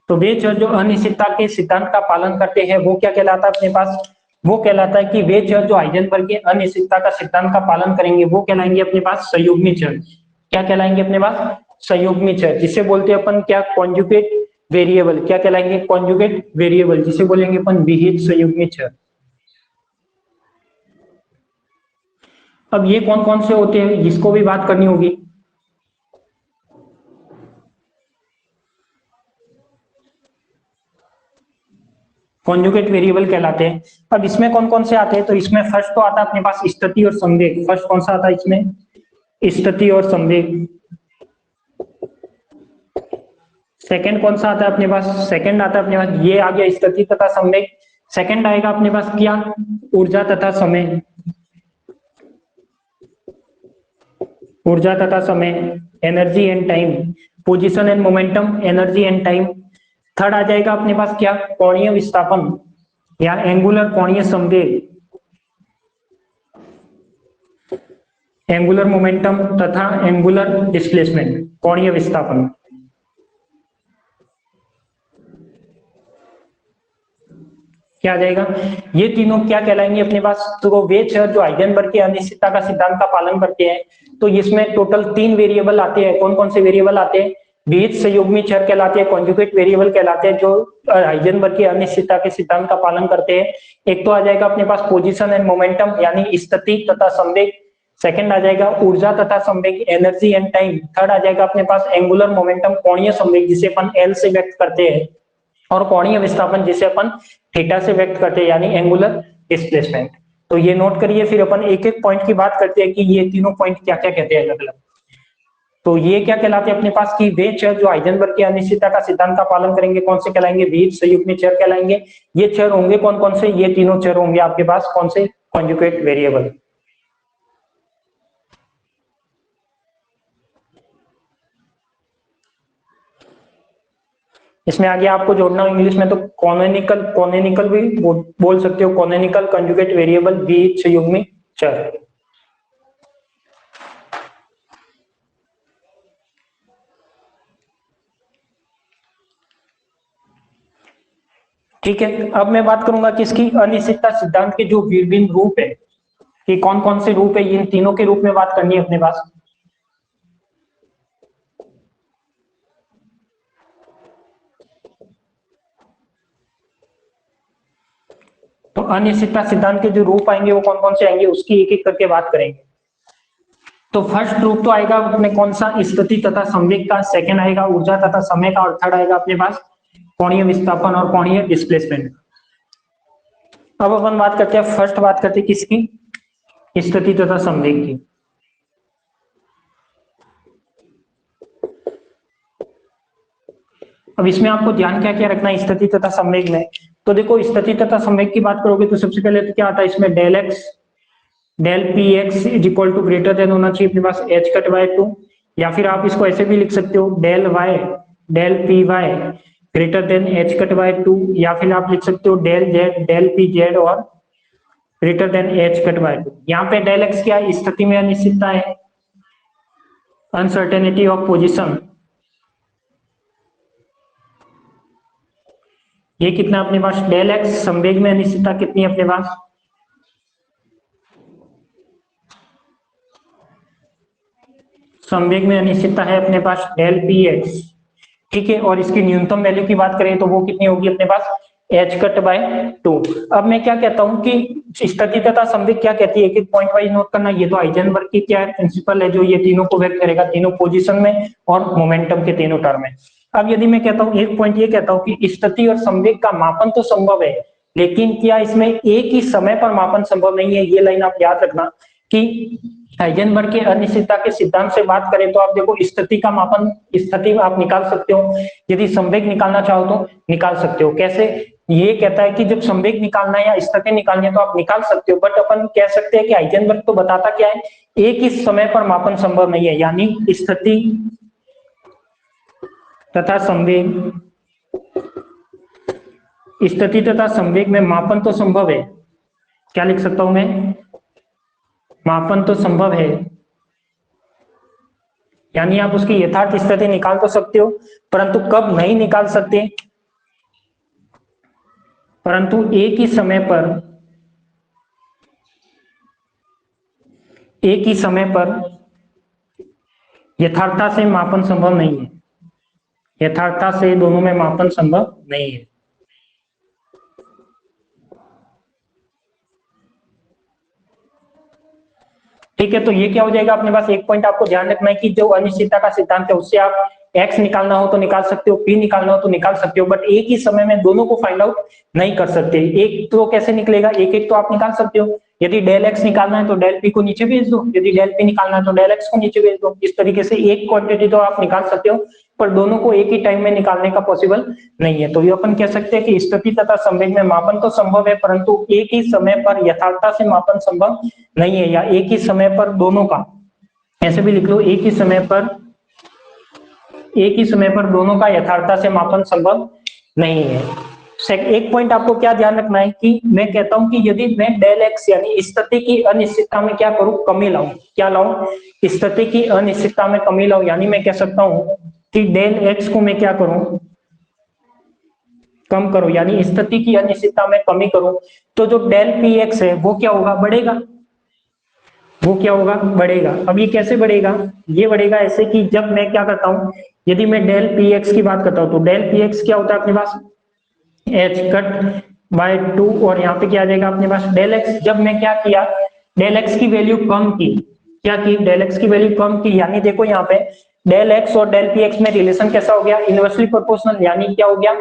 तो वे चर जो अनिश्चितता के सिद्धांत का पालन करते हैं वो क्या कहलाता है अपने पास, वो कहलाता है कि वे चर जो हाइजेनबर्ग के अनिश्चितता का सिद्धांत का पालन करेंगे वो कहलाएंगे अपने पास संयुग्मी चर। क्या कहलाएंगे अपने पास, संयुग्मी चर, जिसे बोलते हैं अपन क्या, कॉन्जुगेट वेरिएबल। क्या कहलाएंगे, कॉन्जुगेट वेरिएबल, जिसे बोलेंगे अपन विहित संयुग्मी चर। अब ये कौन कौन से होते हैं जिसको भी बात करनी होगी। कॉन्जुगेट वेरिएबल कहलाते हैं। अब इसमें कौन कौन से आते हैं, तो इसमें फर्स्ट तो आता है अपने पास स्थिति और संवेग। फर्स्ट कौन सा आता है इसमें, स्थिति और संवेग। सेकंड कौन सा आता है अपने पास, सेकंड आता है अपने पास, ये आ गया स्थिति तथा संवेग। सेकंड आएगा अपने पास क्या, ऊर्जा तथा समय, ऊर्जा तथा समय, energy and time, position and momentum, energy and time. Third आ जाएगा अपने पास क्या, कोणीय विस्थापन या एंगुलर कोणीय संवेग, एंगुलर मोमेंटम तथा एंगुलर डिस्प्लेसमेंट, कोणीय विस्थापन। क्या आ जाएगा, ये तीनों क्या कहलाएंगे अपने पास, तो वे चर जो हाइजेनबर्ग की अनिश्चितता का सिद्धांत का पालन करते हैं। तो इसमें टोटल 3 वेरिएबल आते हैं। कौन कौन से वेरिएबल आते हैं, विहित संयुग्मी चर कहलाते हैं, कॉन्जुगेट वेरिएबल कहलाते हैं जो हाइजेनबर्ग की अनिश्चितता के सिद्धांत का पालन करते हैं। एक तो आ जाएगा अपने पास पोजीशन एंड मोमेंटम यानी स्थिति तथा संवेग। सेकंड आ जाएगा ऊर्जा तथा संवेग, एनर्जी एंड टाइम। थर्ड आ जाएगा अपने पास एंगुलर मोमेंटम, कोणीय संवेग, जिसे अपन एल से व्यक्त करते हैं। और कोणीय विस्थापन जिसे अपन थीटा से व्यक्त करते हैं यानी एंगुलर डिस्प्लेसमेंट। तो ये नोट करिए, फिर अपन एक एक पॉइंट की बात करते हैं कि ये तीनों पॉइंट क्या क्या कहते हैं अलग अलग। तो ये क्या कहलाते हैं अपने पास कि वे चर जो हाइजेनबर्ग की अनिश्चितता का सिद्धांत का पालन करेंगे कौन से कहलाएंगे, विहित संयुग्मी चर कहलाएंगे। ये चर होंगे कौन कौन से, ये तीनों चर होंगे आपके पास कौन से, कॉन्जुगेट वेरिएबल। इसमें आगे आपको जोड़ना हो इंग्लिश में तो कॉनोनिकल भी बोल सकते हो, कॉनोनिकल कंजुगेट वेरिएबल भी संयुग्मी चर। ठीक है, अब मैं बात करूंगा किसकी, अनिश्चितता सिद्धांत के जो विभिन्न रूप है कि कौन कौन से रूप है, इन तीनों के रूप में बात करनी है अपने पास। तो अनिश्चितता सिद्धांत के जो रूप आएंगे वो कौन कौन से आएंगे उसकी एक एक करके बात करेंगे। तो फर्स्ट रूप तो आएगा अपने कौन सा, स्थिति तथा संवेग का, सेकंड आएगा ऊर्जा तथा समय का, और थर्ड आएगा अपने पास कोणीय विस्थापन और कोणीय डिस्प्लेसमेंट। अब अपन बात करते हैं, फर्स्ट बात करते हैं किसकी, स्थिति तथा संवेग की। अब इसमें आपको ध्यान क्या क्या रखना है स्थिति तथा संवेग में, तो देखो स्थिति तथा संवेग की बात करोगे तो सबसे पहले तो क्या आता है इसमें, del x del P x is equal to greater than होना चाहिए अपने पास एच कट बाय 2, या फिर आप इसको ऐसे भी लिख सकते हो del Y del P Y greater than H cut by 2, या फिर आप लिख सकते हो del Z del P Z और greater than H cut by 2। यहाँ पे डेल एक्स क्या है, स्थिति में अनिश्चितता है, अनसर्टेनिटी ऑफ पोजिशन। ये कितना अपने पास डेल एक्स, संवेग में अनिश्चितता कितनी है अपने पास, संवेग में अनिश्चितता है अपने पास डेल पी एक्स। ठीक है, और इसकी न्यूनतम वैल्यू की बात करें तो वो कितनी होगी अपने पास एच कट बाय 2। अब मैं क्या कहता हूं कि स्थिति तथा संवेग क्या कहती है, एक एक पॉइंट वाइज नोट करना। ये तो हाइजेनबर्ग की क्या है प्रिंसिपल है जो ये तीनों को व्यक्त करेगा, तीनों पोजीशन में और मोमेंटम के तीनों टर्म में। अब यदि मैं कहता हूं एक पॉइंट ये कहता हूं कि स्थिति और संवेग का मापन तो संभव है, लेकिन क्या इसमें एक ही समय पर मापन संभव नहीं है। ये लाइन आप याद रखना कि हाइजेनबर्ग के अनिश्चितता के सिद्धांत से बात करें तो आप देखो स्थिति का मापन, स्थिति आप निकाल सकते हो, यदि संवेग निकालना चाहो तो निकाल सकते हो। कैसे, ये कहता है कि जब संवेग निकालना है या स्थिति निकालनी है तो आप निकाल सकते हो, बट अपन कह सकते हैं कि हाइजेनबर्ग तो बताता क्या है, एक ही समय पर मापन संभव नहीं है, यानी स्थिति तथा संवेग, स्थिति तथा संवेग में मापन तो संभव है। क्या लिख सकता हूं मैं, मापन तो संभव है, यानी आप उसकी यथार्थ स्थिति निकाल तो सकते हो, परंतु कब नहीं निकाल सकते, परंतु एक ही समय पर, एक ही समय पर यथार्थता से मापन संभव नहीं है, यथार्थता से दोनों में मापन संभव नहीं है। ठीक है, तो ये क्या हो जाएगा अपने पास, एक पॉइंट आपको ध्यान रखना है कि जो अनिश्चितता का सिद्धांत है उससे आप एक्स निकालना हो तो निकाल सकते हो, पी निकालना हो तो निकाल सकते हो, बट एक ही समय में दोनों को फाइंड आउट नहीं कर सकते। एक तो कैसे निकलेगा, एक एक तो आप निकाल सकते हो, यदि डेल एक्स निकालना है तो डेल पी को नीचे भेज दो, यदि डेल पी निकालना है तो डेल एक्स को नीचे भेज दो। इस तरीके से एक क्वांटिटी तो आप निकाल सकते हो, पर दोनों को एक ही टाइम में निकालने का पॉसिबल नहीं है। तो ये अपन कह सकते हैं कि स्थिति तथा संवेग में मापन तो संभव है, परंतु एक ही समय पर यथार्थता से मापन संभव नहीं है, या एक ही समय पर दोनों का, ऐसे भी लिख लो, एक ही समय पर दोनों का यथार्थता से मापन संभव नहीं है। एक पॉइंट आपको क्या ध्यान रखना है कि मैं कहता हूं कि यदि मैं डेल एक्स यानी स्थिति की अनिश्चितता में क्या करूं, कमी लाऊं, क्या लाऊं, स्थिति की अनिश्चितता में कमी लाऊं, यानी मैं कह सकता हूं कि डेल एक्स को मैं क्या करूं, कम करो, यानी स्थिति की अनिश्चितता में कमी करूं, तो जो डेल पी एक्स है वो क्या होगा, बढ़ेगा, वो क्या होगा, बढ़ेगा। अब ये कैसे बढ़ेगा, ये बढ़ेगा ऐसे कि जब मैं क्या करता हूं, यदि मैं डेल पी एक्स की बात करता हूं तो डेल पी एक्स क्या होता है अपने पास एच कट बाय 2, और यहाँ पे क्या आ जाएगा अपने पास डेल एक्स। जब मैं क्या किया, डेल एक्स की वैल्यू कम की, क्या की, डेल एक्स की वैल्यू कम की, यानी देखो यहाँ पे डेल एक्स और डेल पी एक्स में रिलेशन कैसा हो गया, इनवर्सली प्रोपोर्शनल, यानी क्या हो गया,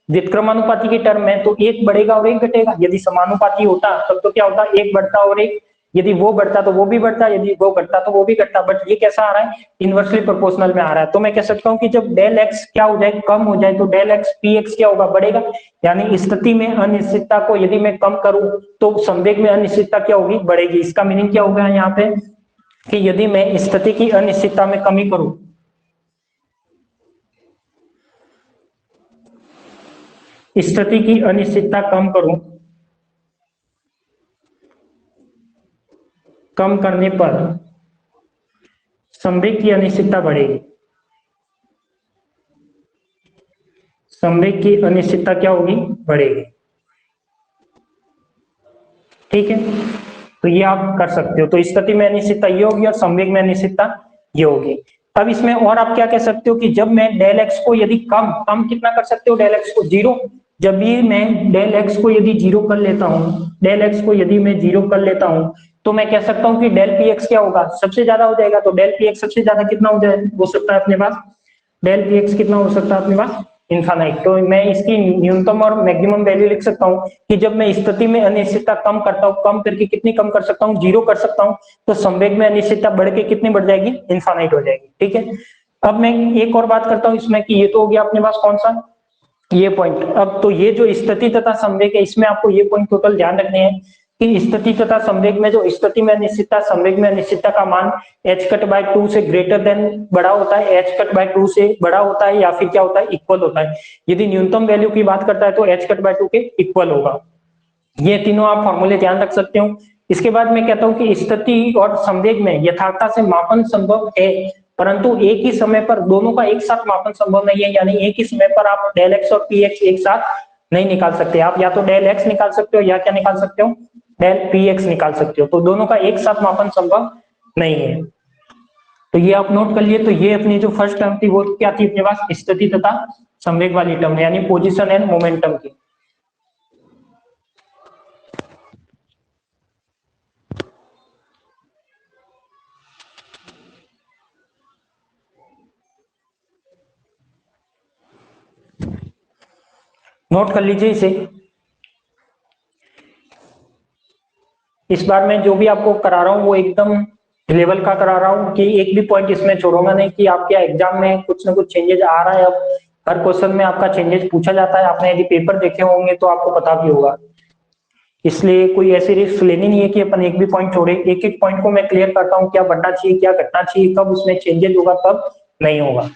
व्युत्क्रमानुपाती की टर्म में तो एक बढ़ेगा और एक घटेगा। यदि समानुपाती होता तब तो क्या होता, एक बढ़ता और एक, यदि वो बढ़ता तो वो भी बढ़ता, यदि वो घटता तो वो भी घटता, बट ये कैसा आ रहा है, इनवर्सली प्रोपोर्शनल में आ रहा है। तो मैं कह सकता हूं कि जब डेल एक्स क्या हो जाए, कम हो जाए, तो डेल एक्स पी एक्स क्या होगा, बढ़ेगा। यानी स्थिति में अनिश्चितता को यदि मैं कम करूं तो संवेग में अनिश्चितता क्या होगी, बढ़ेगी। इसका मीनिंग क्या होगा यहाँ पे कि यदि मैं स्थिति की अनिश्चितता में कमी करूं, स्थिति की अनिश्चितता कम करूं, कम करने पर संवेग की अनिश्चितता बढ़ेगी। संवेग की अनिश्चितता क्या होगी? बढ़ेगी। ठीक है, तो ये आप कर सकते हो। तो स्थिति में अनिश्चितता ये होगी और संवेग में अनिश्चितता ये होगी। अब इसमें और आप क्या कह सकते हो कि जब मैं डेल एक्स को यदि कम कम कितना कर सकते हो, डेल एक्स को जीरो, जब भी मैं डेल एक्स को यदि जीरो कर लेता हूं, डेल एक्स को यदि मैं जीरो कर लेता हूं, तो मैं कह सकता हूं कि डेल पी एक्स क्या होगा? सबसे ज्यादा हो जाएगा। तो डेल पी एक्स सबसे ज्यादा कितना हो सकता है अपने पास? डेल पी एक्स कितना हो सकता है अपने पास? इनफाइनाइट। तो मैं इसकी न्यूनतम और मैक्सिमम वैल्यू लिख सकता हूँ कि जब मैं स्थिति में अनिश्चितता कम करता हूँ, कम करके कितनी कम कर सकता हूँ? जीरो कर सकता हूँ। तो संवेग में अनिश्चितता बढ़ के कितनी बढ़ जाएगी? इनफाइनाइट हो जाएगी। ठीक है, अब मैं एक और बात करता हूँ इसमें कि ये तो हो गया अपने पास कौन सा, ये पॉइंट। अब तो ये जो स्थिति तथा संवेग है, इसमें आपको ये पॉइंट टोटल ध्यान रखने हैं कि स्थिति तथा संवेग में, जो स्थिति में अनिश्चितता, संवेग में अनिश्चितता का मान h कट बाय 2 से ग्रेटर देन बड़ा होता है, h कट बाय 2 से बड़ा होता है, या फिर क्या होता है? इक्वल होता है। यदि न्यूनतम वैल्यू की बात करता है तो h कट बाय 2 के इक्वल होगा। ये तीनों आप फॉर्मूले ध्यान रख सकते हो। इसके बाद मैं कहता हूं कि स्थिति और संवेग में यथार्थता से मापन संभव है, परंतु एक ही समय पर दोनों का एक साथ मापन संभव नहीं है। यानी एक ही समय पर आप डेल एक्स और पी एक्स एक साथ नहीं निकाल सकते। आप या तो डेल एक्स निकाल सकते हो या क्या निकाल सकते हो? डेल पी एक्स निकाल सकते हो। तो दोनों का एक साथ मापन संभव नहीं है। तो ये आप नोट कर लिए। तो ये अपनी जो फर्स्ट टर्म थी वो क्या थी अपने पास? स्थिति तथा संवेग वाली टर्म, यानी पोजिशन एंड मोमेंटम की। नोट कर लीजिए इसे। इस बार मैं जो भी आपको करा रहा हूँ वो एकदम लेवल का करा रहा हूँ कि एक भी पॉइंट इसमें छोड़ूंगा नहीं कि आपके एग्जाम में कुछ ना कुछ चेंजेस आ रहा है। अब हर क्वेश्चन में आपका चेंजेस पूछा जाता है। आपने यदि पेपर देखे होंगे तो आपको पता भी होगा। इसलिए कोई ऐसी रिस्क लेनी नहीं है कि अपन एक भी पॉइंट छोड़े। एक एक पॉइंट को मैं क्लियर करता हूँ, क्या बढ़ना चाहिए, क्या घटना चाहिए, कब उसमें चेंजेस होगा, कब नहीं होगा।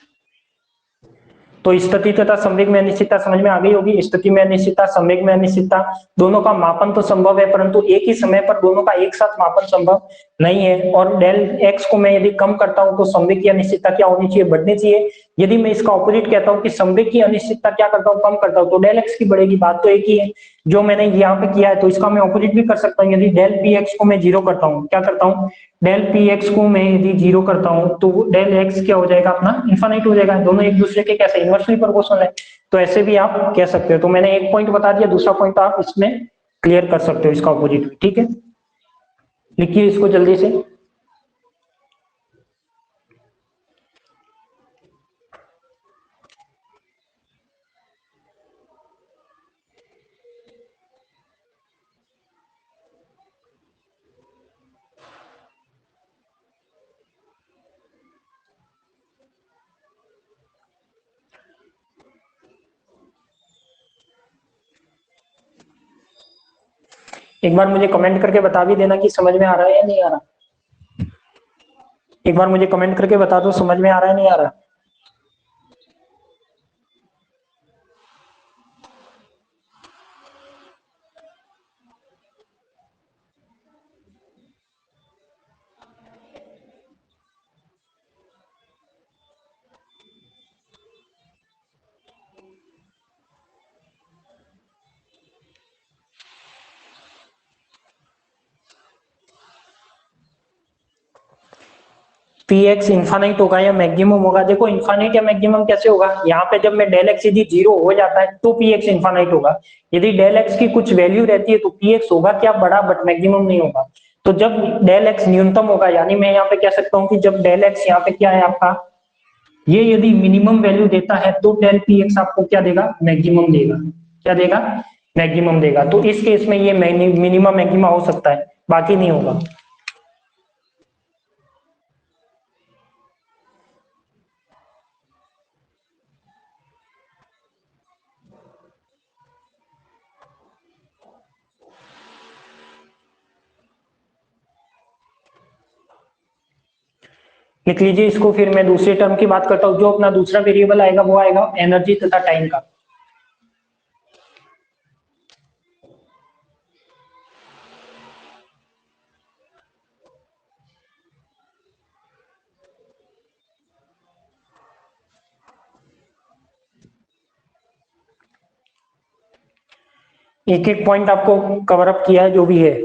तो स्थिति तथा संवेग में अनिश्चितता समझ में आ गई होगी। स्थिति में अनिश्चितता, संवेग में अनिश्चितता, दोनों का मापन तो संभव है, परंतु एक ही समय पर दोनों का एक साथ मापन संभव नहीं है। और डेल एक्स को मैं यदि कम करता हूं तो संवेग की अनिश्चितता क्या होनी चाहिए? बढ़नी चाहिए। यदि मैं इसका ऑपोजिट कहता हूं कि संवेग की अनिश्चितता क्या करता हूं? कम करता हूं, तो डेल एक्स की बढ़ेगी। बात तो एक ही है जो मैंने यहाँ पे किया है। तो इसका मैं ऑपोजिट भी कर सकता हूँ। यदि डेल पी एक्स को मैं जीरो करता हूँ, क्या करता हूँ? डेल पी एक्स को मैं यदि जीरो करता हूं तो डेल एक्स क्या हो जाएगा अपना? इनफाइनाइट हो जाएगा। दोनों एक दूसरे के कैसे? इनवर्सली प्रोपोर्शनल है। तो ऐसे भी आप कह सकते हो। तो मैंने एक पॉइंट बता दिया, दूसरा पॉइंट आप इसमें क्लियर कर सकते हो इसका ऑपोजिट भी। ठीक है, लिखिए इसको जल्दी से। एक बार मुझे कमेंट करके बता भी देना कि समझ में आ रहा है या नहीं आ रहा। एक बार मुझे कमेंट करके बता दो समझ में आ रहा है नहीं आ रहा। पी एक्स इन्फानाइट होगा या मैक्सिमम होगा? देखो इन्फानाइट या मैक्सिमम कैसे होगा? यहाँ पे जब मैं डेल एक्स यदि जीरो हो जाता है तो पी एक्स इन्फानाइट होगा। यदि डेल एक्स की कुछ वैल्यू रहती है तो पी एक्स होगा क्या? बड़ा, बट मैक्सिमम नहीं होगा। तो जब डेल एक्स न्यूनतम होगा, यानी मैं यहाँ पे कह सकता हूँ कि जब डेल एक्स यहाँ पे क्या है आपका, ये यदि मिनिमम वैल्यू देता है तो डेल पी एक्स आपको क्या देगा? मैक्सिमम देगा। क्या देगा? मैक्सिमम देगा। तो इस केस में ये मिनिमम मैक्सिमा हो सकता है, बाकी नहीं होगा। लिख लीजिए इसको। फिर मैं दूसरे टर्म की बात करता हूँ। जो अपना दूसरा वेरिएबल आएगा वो आएगा एनर्जी तथा टाइम का। एक एक पॉइंट आपको कवर अप किया है जो भी है।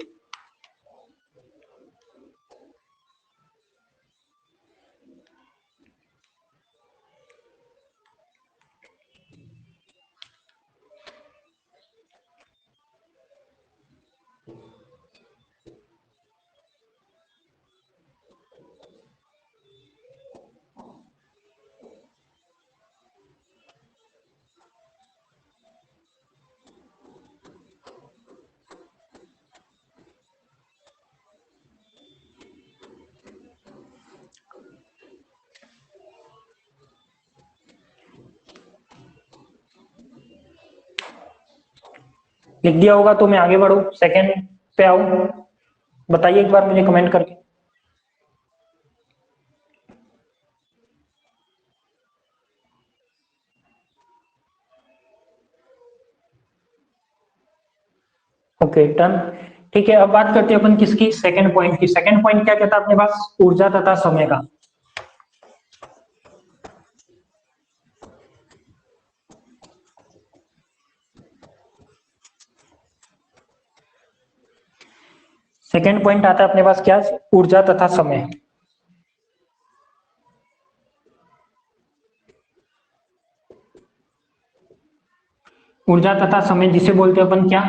लिख दिया होगा तो मैं आगे बढ़ूं, सेकंड पे आऊं? बताइए एक बार मुझे कमेंट करके। Okay done. ठीक है, अब बात करते हैं अपन किसकी, सेकंड पॉइंट की। सेकंड पॉइंट क्या कहता है अपने पास, ऊर्जा तथा समय का। सेकंड पॉइंट आता है अपने पास क्या, ऊर्जा तथा समय। ऊर्जा तथा समय जिसे बोलते हैं अपन क्या,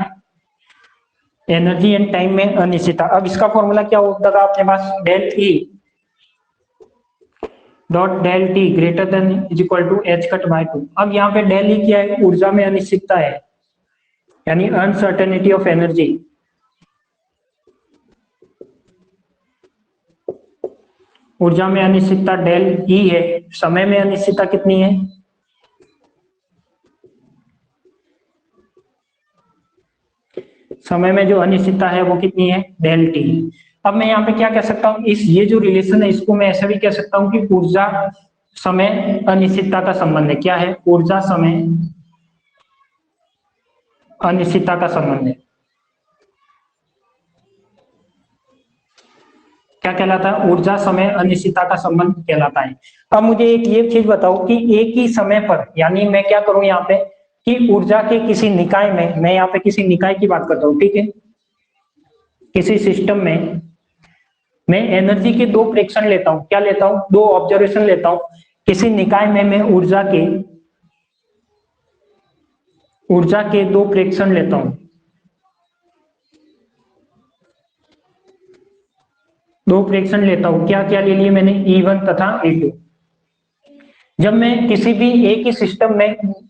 एनर्जी एंड टाइम में अनिश्चितता। अब इसका फॉर्मूला क्या होगा अपने पास, del E dot del T greater than is equal to H cut by two. अब यहाँ पे डेल ई क्या है, ऊर्जा में अनिश्चितता है, यानी अनसर्टेनिटी ऑफ एनर्जी। ऊर्जा में अनिश्चितता डेल ई है, समय में अनिश्चितता कितनी है, समय में जो अनिश्चितता है वो कितनी है, डेल टी। अब मैं यहाँ पे क्या कह सकता हूँ, इस ये जो रिलेशन है इसको मैं ऐसा भी कह सकता हूँ कि ऊर्जा समय अनिश्चितता का संबंध है। क्या है, ऊर्जा समय अनिश्चितता का संबंध है। क्या कहलाता है, ऊर्जा समय अनिश्चितता का संबंध कहलाता है। अब मुझे एक ये चीज बताओ कि एक ही समय पर, यानी मैं क्या करूं यहाँ पे कि ऊर्जा के किसी निकाय में, मैं यहाँ पे किसी निकाय की बात करता हूँ, ठीक है, किसी सिस्टम में मैं एनर्जी के दो प्रेक्षण लेता हूं, क्या लेता हूं, दो ऑब्जर्वेशन लेता हूं। किसी निकाय में मैं ऊर्जा के दो प्रेक्षण लेता हूं, दो प्रेक्षण लेता हूं। क्या क्या ले लिए मैंने, E1 तथा E2। जब मैं किसी भी एक ही सिस्टम में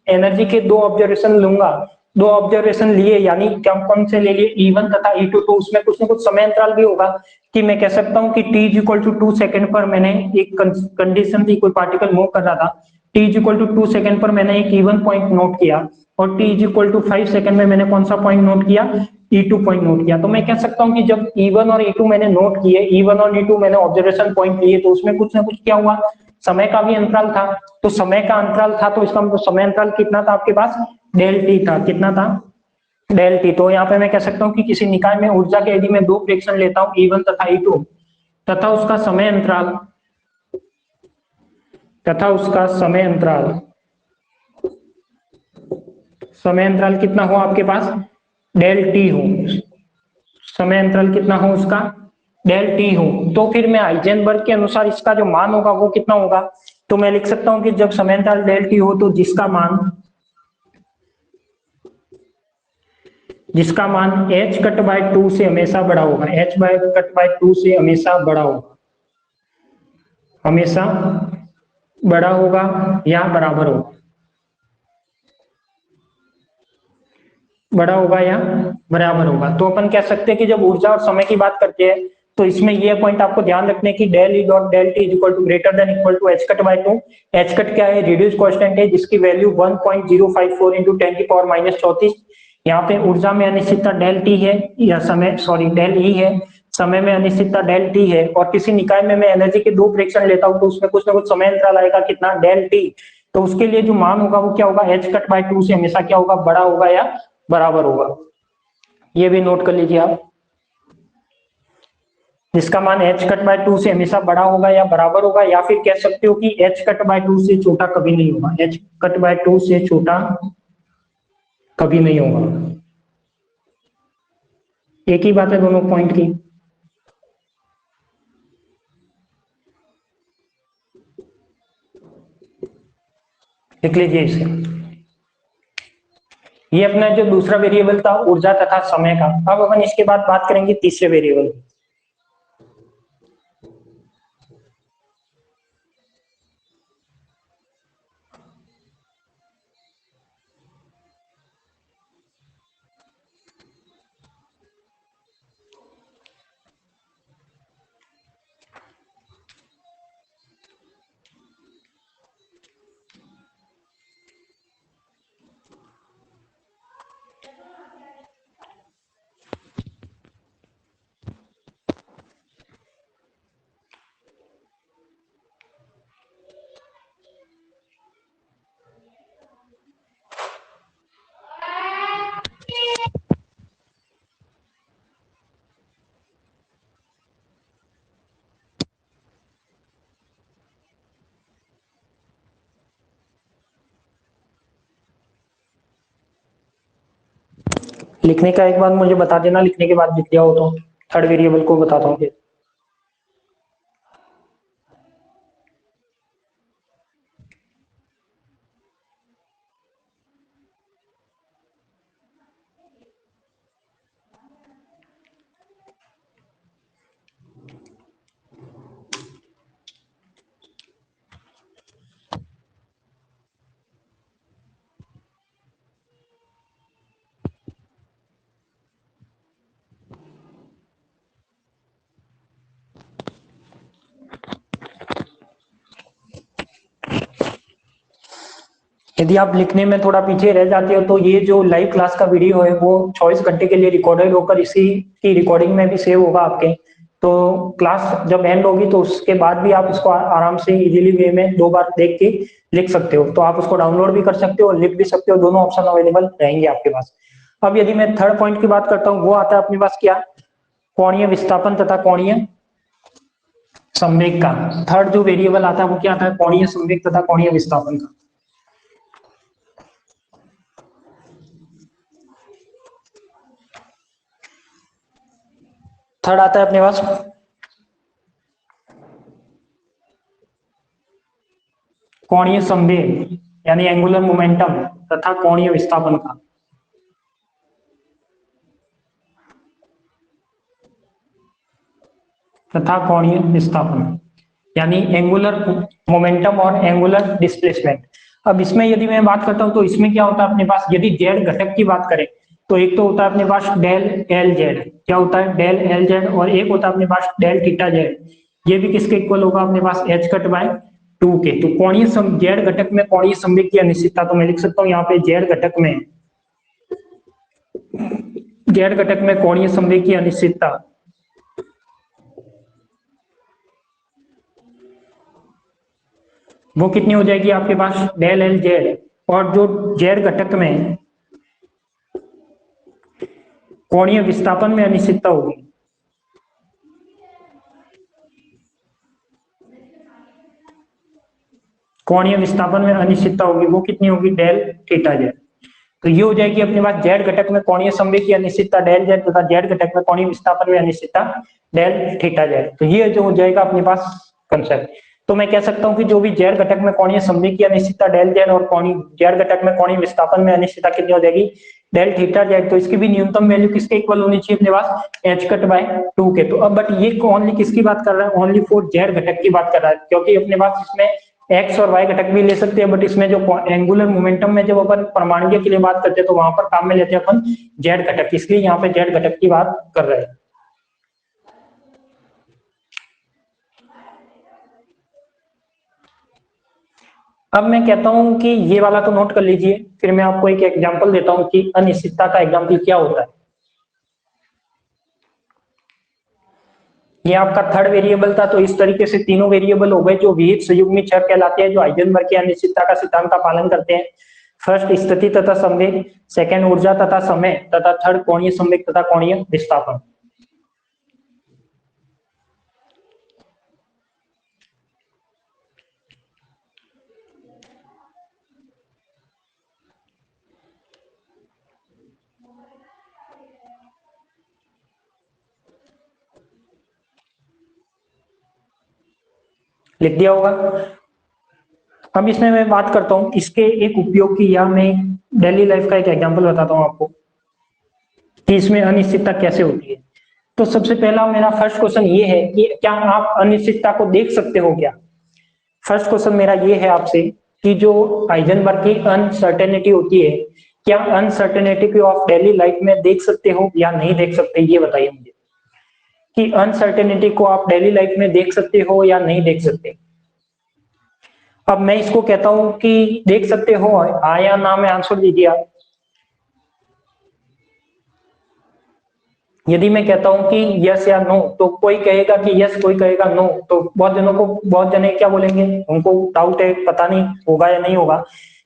एनर्जी के दो ऑब्जर्वेशन लूंगा, दो ऑब्जर्वेशन लिए, यानी क्या कौन से ले लिए, E1 तथा E2, तो उसमें कुछ ना कुछ समय अंतराल भी होगा। कि मैं कह सकता हूं कि t is equal to 2 second पर मैंने एक कंडीशन थी, कोई पार्टिकल मूव कर रहा था, t is equal to 2 second पर मैंने एक E1 पॉइंट नोट किया, और t is equal to 5 second में मैंने कौन सा पॉइंट नोट किया, E2 पॉइंट नोट किया। तो मैं कह सकता हूं कि जब E1 और E2 मैंने नोट किए, E1 और E2 मैंने ऑब्जर्वेशन पॉइंट लिए, तो उसमें कुछ ना कुछ क्या हुआ, समय का भी अंतराल था। तो समय का अंतराल था तो इसका मतलब समय अंतराल कितना था आपके पास, डेल टी था। कितना था, डेल टी। तो यहाँ पे मैं कह सकता हूँ कि किसी निकाय में ऊर्जा के यदि मैं दो प्रेक्षण लेता हूँ, E1 तथा E2, तथा उसका समय अंतराल, समय अंतराल कितना हो आपके पास, डेल टी हो, समय अंतराल कितना हो उसका, डेल टी हो, तो फिर मैं हाइजेनबर्ग के अनुसार इसका जो मान होगा वो कितना होगा। तो मैं लिख सकता हूं कि जब समय अंतराल डेल टी हो तो जिसका मान h कट बाय 2 से हमेशा बड़ा होगा, h बाय कट बाय 2 से हमेशा बड़ा होगा, हमेशा बड़ा होगा या बराबर होगा, बड़ा होगा या बराबर होगा। तो अपन कह सकते हैं कि जब ऊर्जा और समय की बात करते हैं तो इसमें ये पॉइंट आपको ध्यान रखने की, del E dot del t is equal to greater than equal to H cut by 2। H cut क्या है, रिड्यूस कांस्टेंट है, जिसकी वैल्यू 1.054 इंटू 10 की पावर माइनस 34। यहाँ पे ऊर्जा में अनिश्चितता डेल टी है, या समय सॉरी डेल ई है, समय में अनिश्चितता डेल टी है, और किसी निकाय में मैं एनर्जी के दो प्रेक्षण लेता हूँ तो उसमें कुछ ना कुछ समय अंतराल आएगा, कितना, डेल टी। तो उसके लिए जो मान होगा वो क्या होगा, एच कट बाय 2 से हमेशा क्या होगा, बड़ा होगा या बराबर होगा। ये भी नोट कर लीजिए आप, जिसका मान h कट बाय 2 से हमेशा बड़ा होगा या बराबर होगा, या फिर कह सकते हो कि h कट बाय 2 से छोटा कभी नहीं होगा, h कट बाय 2 से छोटा कभी नहीं होगा। एक ही बात है दोनों पॉइंट की। लिख लीजिए इसे। ये अपना जो दूसरा वेरिएबल था ऊर्जा तथा समय का। अब अपन इसके बाद बात करेंगे तीसरे वेरिएबल। लिखने का एक बार मुझे बता देना, लिखने के बाद लिख दिया हो तो थर्ड वेरिएबल को बताता हूँ फिर। यदि आप लिखने में थोड़ा पीछे रह जाते हो तो ये जो लाइव क्लास का वीडियो है वो 24 घंटे के लिए रिकॉर्डेड होकर इसी की रिकॉर्डिंग में भी सेव होगा आपके। तो क्लास जब एंड होगी तो उसके बाद भी आप उसको आराम से इजीली वे में 2 बार देख के लिख सकते हो। तो आप उसको डाउनलोड भी कर सकते हो और लिख भी सकते हो, दोनों ऑप्शन अवेलेबल रहेंगे आपके पास। अब यदि मैं थर्ड पॉइंट की बात करता हूँ, वो आता है अपने पास क्या, कोणीय विस्थापन तथा कोणीय संवेग का। थर्ड जो वेरिएबल आता है वो क्या आता है, कोणीय संवेग तथा कोणीय विस्थापन का। थर्ड आता है अपने पास कोणीय संवेग यानी एंगुलर मोमेंटम तथा कोणीय विस्थापन का। तथा कोणीय विस्थापन यानी एंगुलर मोमेंटम और एंगुलर डिस्प्लेसमेंट। अब इसमें यदि मैं बात करता हूं तो इसमें क्या होता है अपने पास, यदि जेड घटक की बात करें तो एक तो होता है अपने पास डेल एल जेड, क्या होता है डेल एल जेड, और एक होता है अपने पास डेल थीटा जेड। ये भी किसके इक्वल होगा अपने पास, एच कट बाय 2 के। तो कोणीय जेड घटक में कोणीय संवेग की अनिश्चितता, तो मैं लिख सकता हूँ यहाँ पे जेड घटक में, जेड घटक में कोणीय संवेग की अनिश्चितता वो कितनी हो जाएगी आपके पास डेल एल जेड, और जो जेड घटक में कोणीय विस्थापन में अनिश्चितता होगी, कोणीय विस्थापन में अनिश्चितता होगी वो कितनी होगी डेल थीटा जेड। तो ये हो जाएगी अपने पास जेड घटक में कोणीय संवेग की अनिश्चितता डेल जेड तथा जेड घटक में कोणीय विस्थापन में अनिश्चितता डेल थीटा जेड। तो ये जो हो जाएगा अपने पास कंसेप्ट। तो मैं कह सकता हूं कि जो भी जेड घटक में कोणीय संवेग की अनिश्चितता डेल जेड और कोणीय जेड घटक में कोणीय विस्थापन में अनिश्चितता कितनी हो जाएगी डेल थीटा जेड। तो इसकी भी न्यूनतम वैल्यू किसके इक्वल होनी चाहिए अपने पास, एच कट बाय 2 के। तो अब बट ये ओनली किसकी बात कर रहा है, ओनली फॉर जेड घटक की बात कर रहा है, क्योंकि अपने पास इसमें एक्स और वाई घटक भी ले सकते हैं, बट इसमें जो एंगुलर मोमेंटम में जब अपन परमाणु के लिए बात करते हैं तो वहां पर काम में लेते हैं अपन जेड घटक, इसलिए यहाँ पे जेड घटक की बात कर रहे हैं। अब मैं कहता हूं कि ये वाला तो नोट कर लीजिए, फिर मैं आपको एक एग्जांपल देता हूं कि अनिश्चितता का एग्जांपल क्या होता है। ये आपका थर्ड वेरिएबल था, तो इस तरीके से तीनों वेरिएबल हो गए जो विहित संयुग्मी चर कहलाते हैं, जो हाइजेनबर्ग की अनिश्चितता का सिद्धांत का पालन करते हैं। फर्स्ट स्थिति तथा संवेग, सेकंड ऊर्जा तथा समय, तथा थर्ड कोणीय संवेग तथा कोणीय विस्थापन। लिख दिया होगा। अब इसमें मैं बात करता हूँ इसके एक उपयोग की, या मैं डेली लाइफ का एक एग्जांपल बताता हूँ आपको कि इसमें अनिश्चितता कैसे होती है। तो सबसे पहला मेरा फर्स्ट क्वेश्चन ये है कि क्या आप अनिश्चितता को देख सकते हो क्या? फर्स्ट क्वेश्चन मेरा ये है आपसे कि जो हाइजेनबर्ग की अनसर्टेनिटी होती है, क्या अनसर्टेनिटी को आप डेली लाइफ में देख सकते हो या नहीं देख सकते, ये बताइए मुझे कि अनसर्टेनिटी को आप डेली लाइफ में देख सकते हो या नहीं देख सकते। अब मैं इसको कहता हूं कि देख सकते हो, हाँ या ना में आंसर दीजिए आप। यदि मैं कहता हूं कि यस या नो, तो कोई कहेगा कि यस, कोई कहेगा नो, तो बहुत जने क्या बोलेंगे, उनको डाउट है, पता नहीं होगा या नहीं होगा।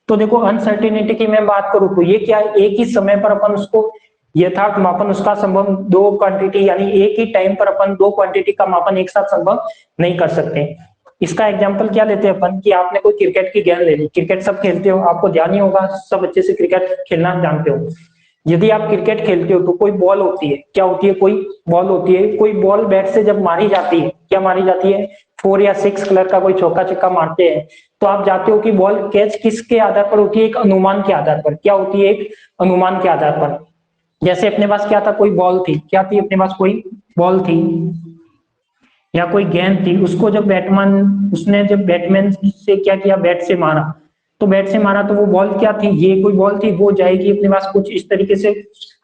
तो देखो अनसर्टेनिटी की मैं बात करूं तो ये क्या है, एक ही समय पर अपन उसको यथार्थ मापन उसका संभव दो क्वांटिटी, यानी एक ही टाइम पर अपन दो क्वांटिटी का मापन एक साथ संभव नहीं कर सकते। इसका एग्जाम्पल क्या लेते हैं अपन कि आपने कोई क्रिकेट की गेंद ले ली, क्रिकेट सब खेलते हो, आपको ध्यान ही होगा, सब अच्छे से क्रिकेट खेलना जानते हो। यदि आप क्रिकेट खेलते हो तो कोई बॉल होती है, क्या होती है, कोई बॉल होती है, कोई बॉल बैट से जब मारी जाती है, क्या मारी जाती है, 4 या 6 कलर का कोई चौका छक्का मारते हैं, तो आप जानते हो कि बॉल कैच किसके आधार पर होती है, एक अनुमान के आधार पर। क्या होती है, एक अनुमान के आधार पर। जैसे अपने पास क्या था, कोई बॉल थी, क्या थी अपने पास, कोई बॉल थी या कोई गेंद थी, उसको जब बैटमैन, उसने जब बैटमैन से क्या किया, बैट से मारा, तो बैट से मारा तो वो बॉल क्या थी, ये कोई बॉल थी, वो जाएगी अपने पास कुछ इस तरीके से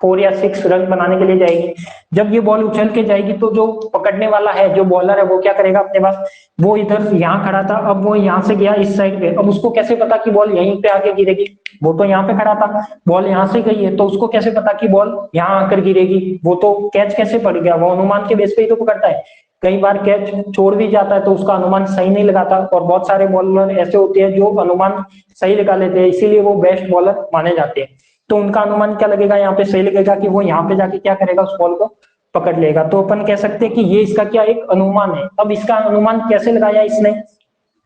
4 या 6 रन बनाने के लिए जाएगी। जब ये बॉल उछल के जाएगी तो जो पकड़ने वाला है, जो बॉलर है, वो क्या करेगा अपने पास, वो इधर यहाँ खड़ा था, अब वो यहाँ से गया इस साइड पे, अब उसको कैसे पता कि बॉल यहीं पे आके गिरेगी, वो तो यहाँ पे खड़ा था, बॉल यहाँ से गई है, तो उसको कैसे पता कि बॉल यहाँ आकर गिरेगी, वो तो कैच कैसे पड़ गया, वो अनुमान के बेस पे ही तो पकड़ता है। कई बार कैच छोड़ भी जाता है तो उसका अनुमान सही नहीं लगाता, और बहुत सारे बॉलर ऐसे होते हैं जो अनुमान सही लगा लेते हैं, इसीलिए वो बेस्ट बॉलर माने जाते हैं। तो उनका अनुमान क्या लगेगा, यहाँ पे सही लगेगा कि वो यहाँ पे जाके क्या करेगा, उस बॉल को पकड़ लेगा। तो अपन कह सकते हैं कि ये इसका क्या एक अनुमान है। अब इसका अनुमान कैसे लगाया इसने,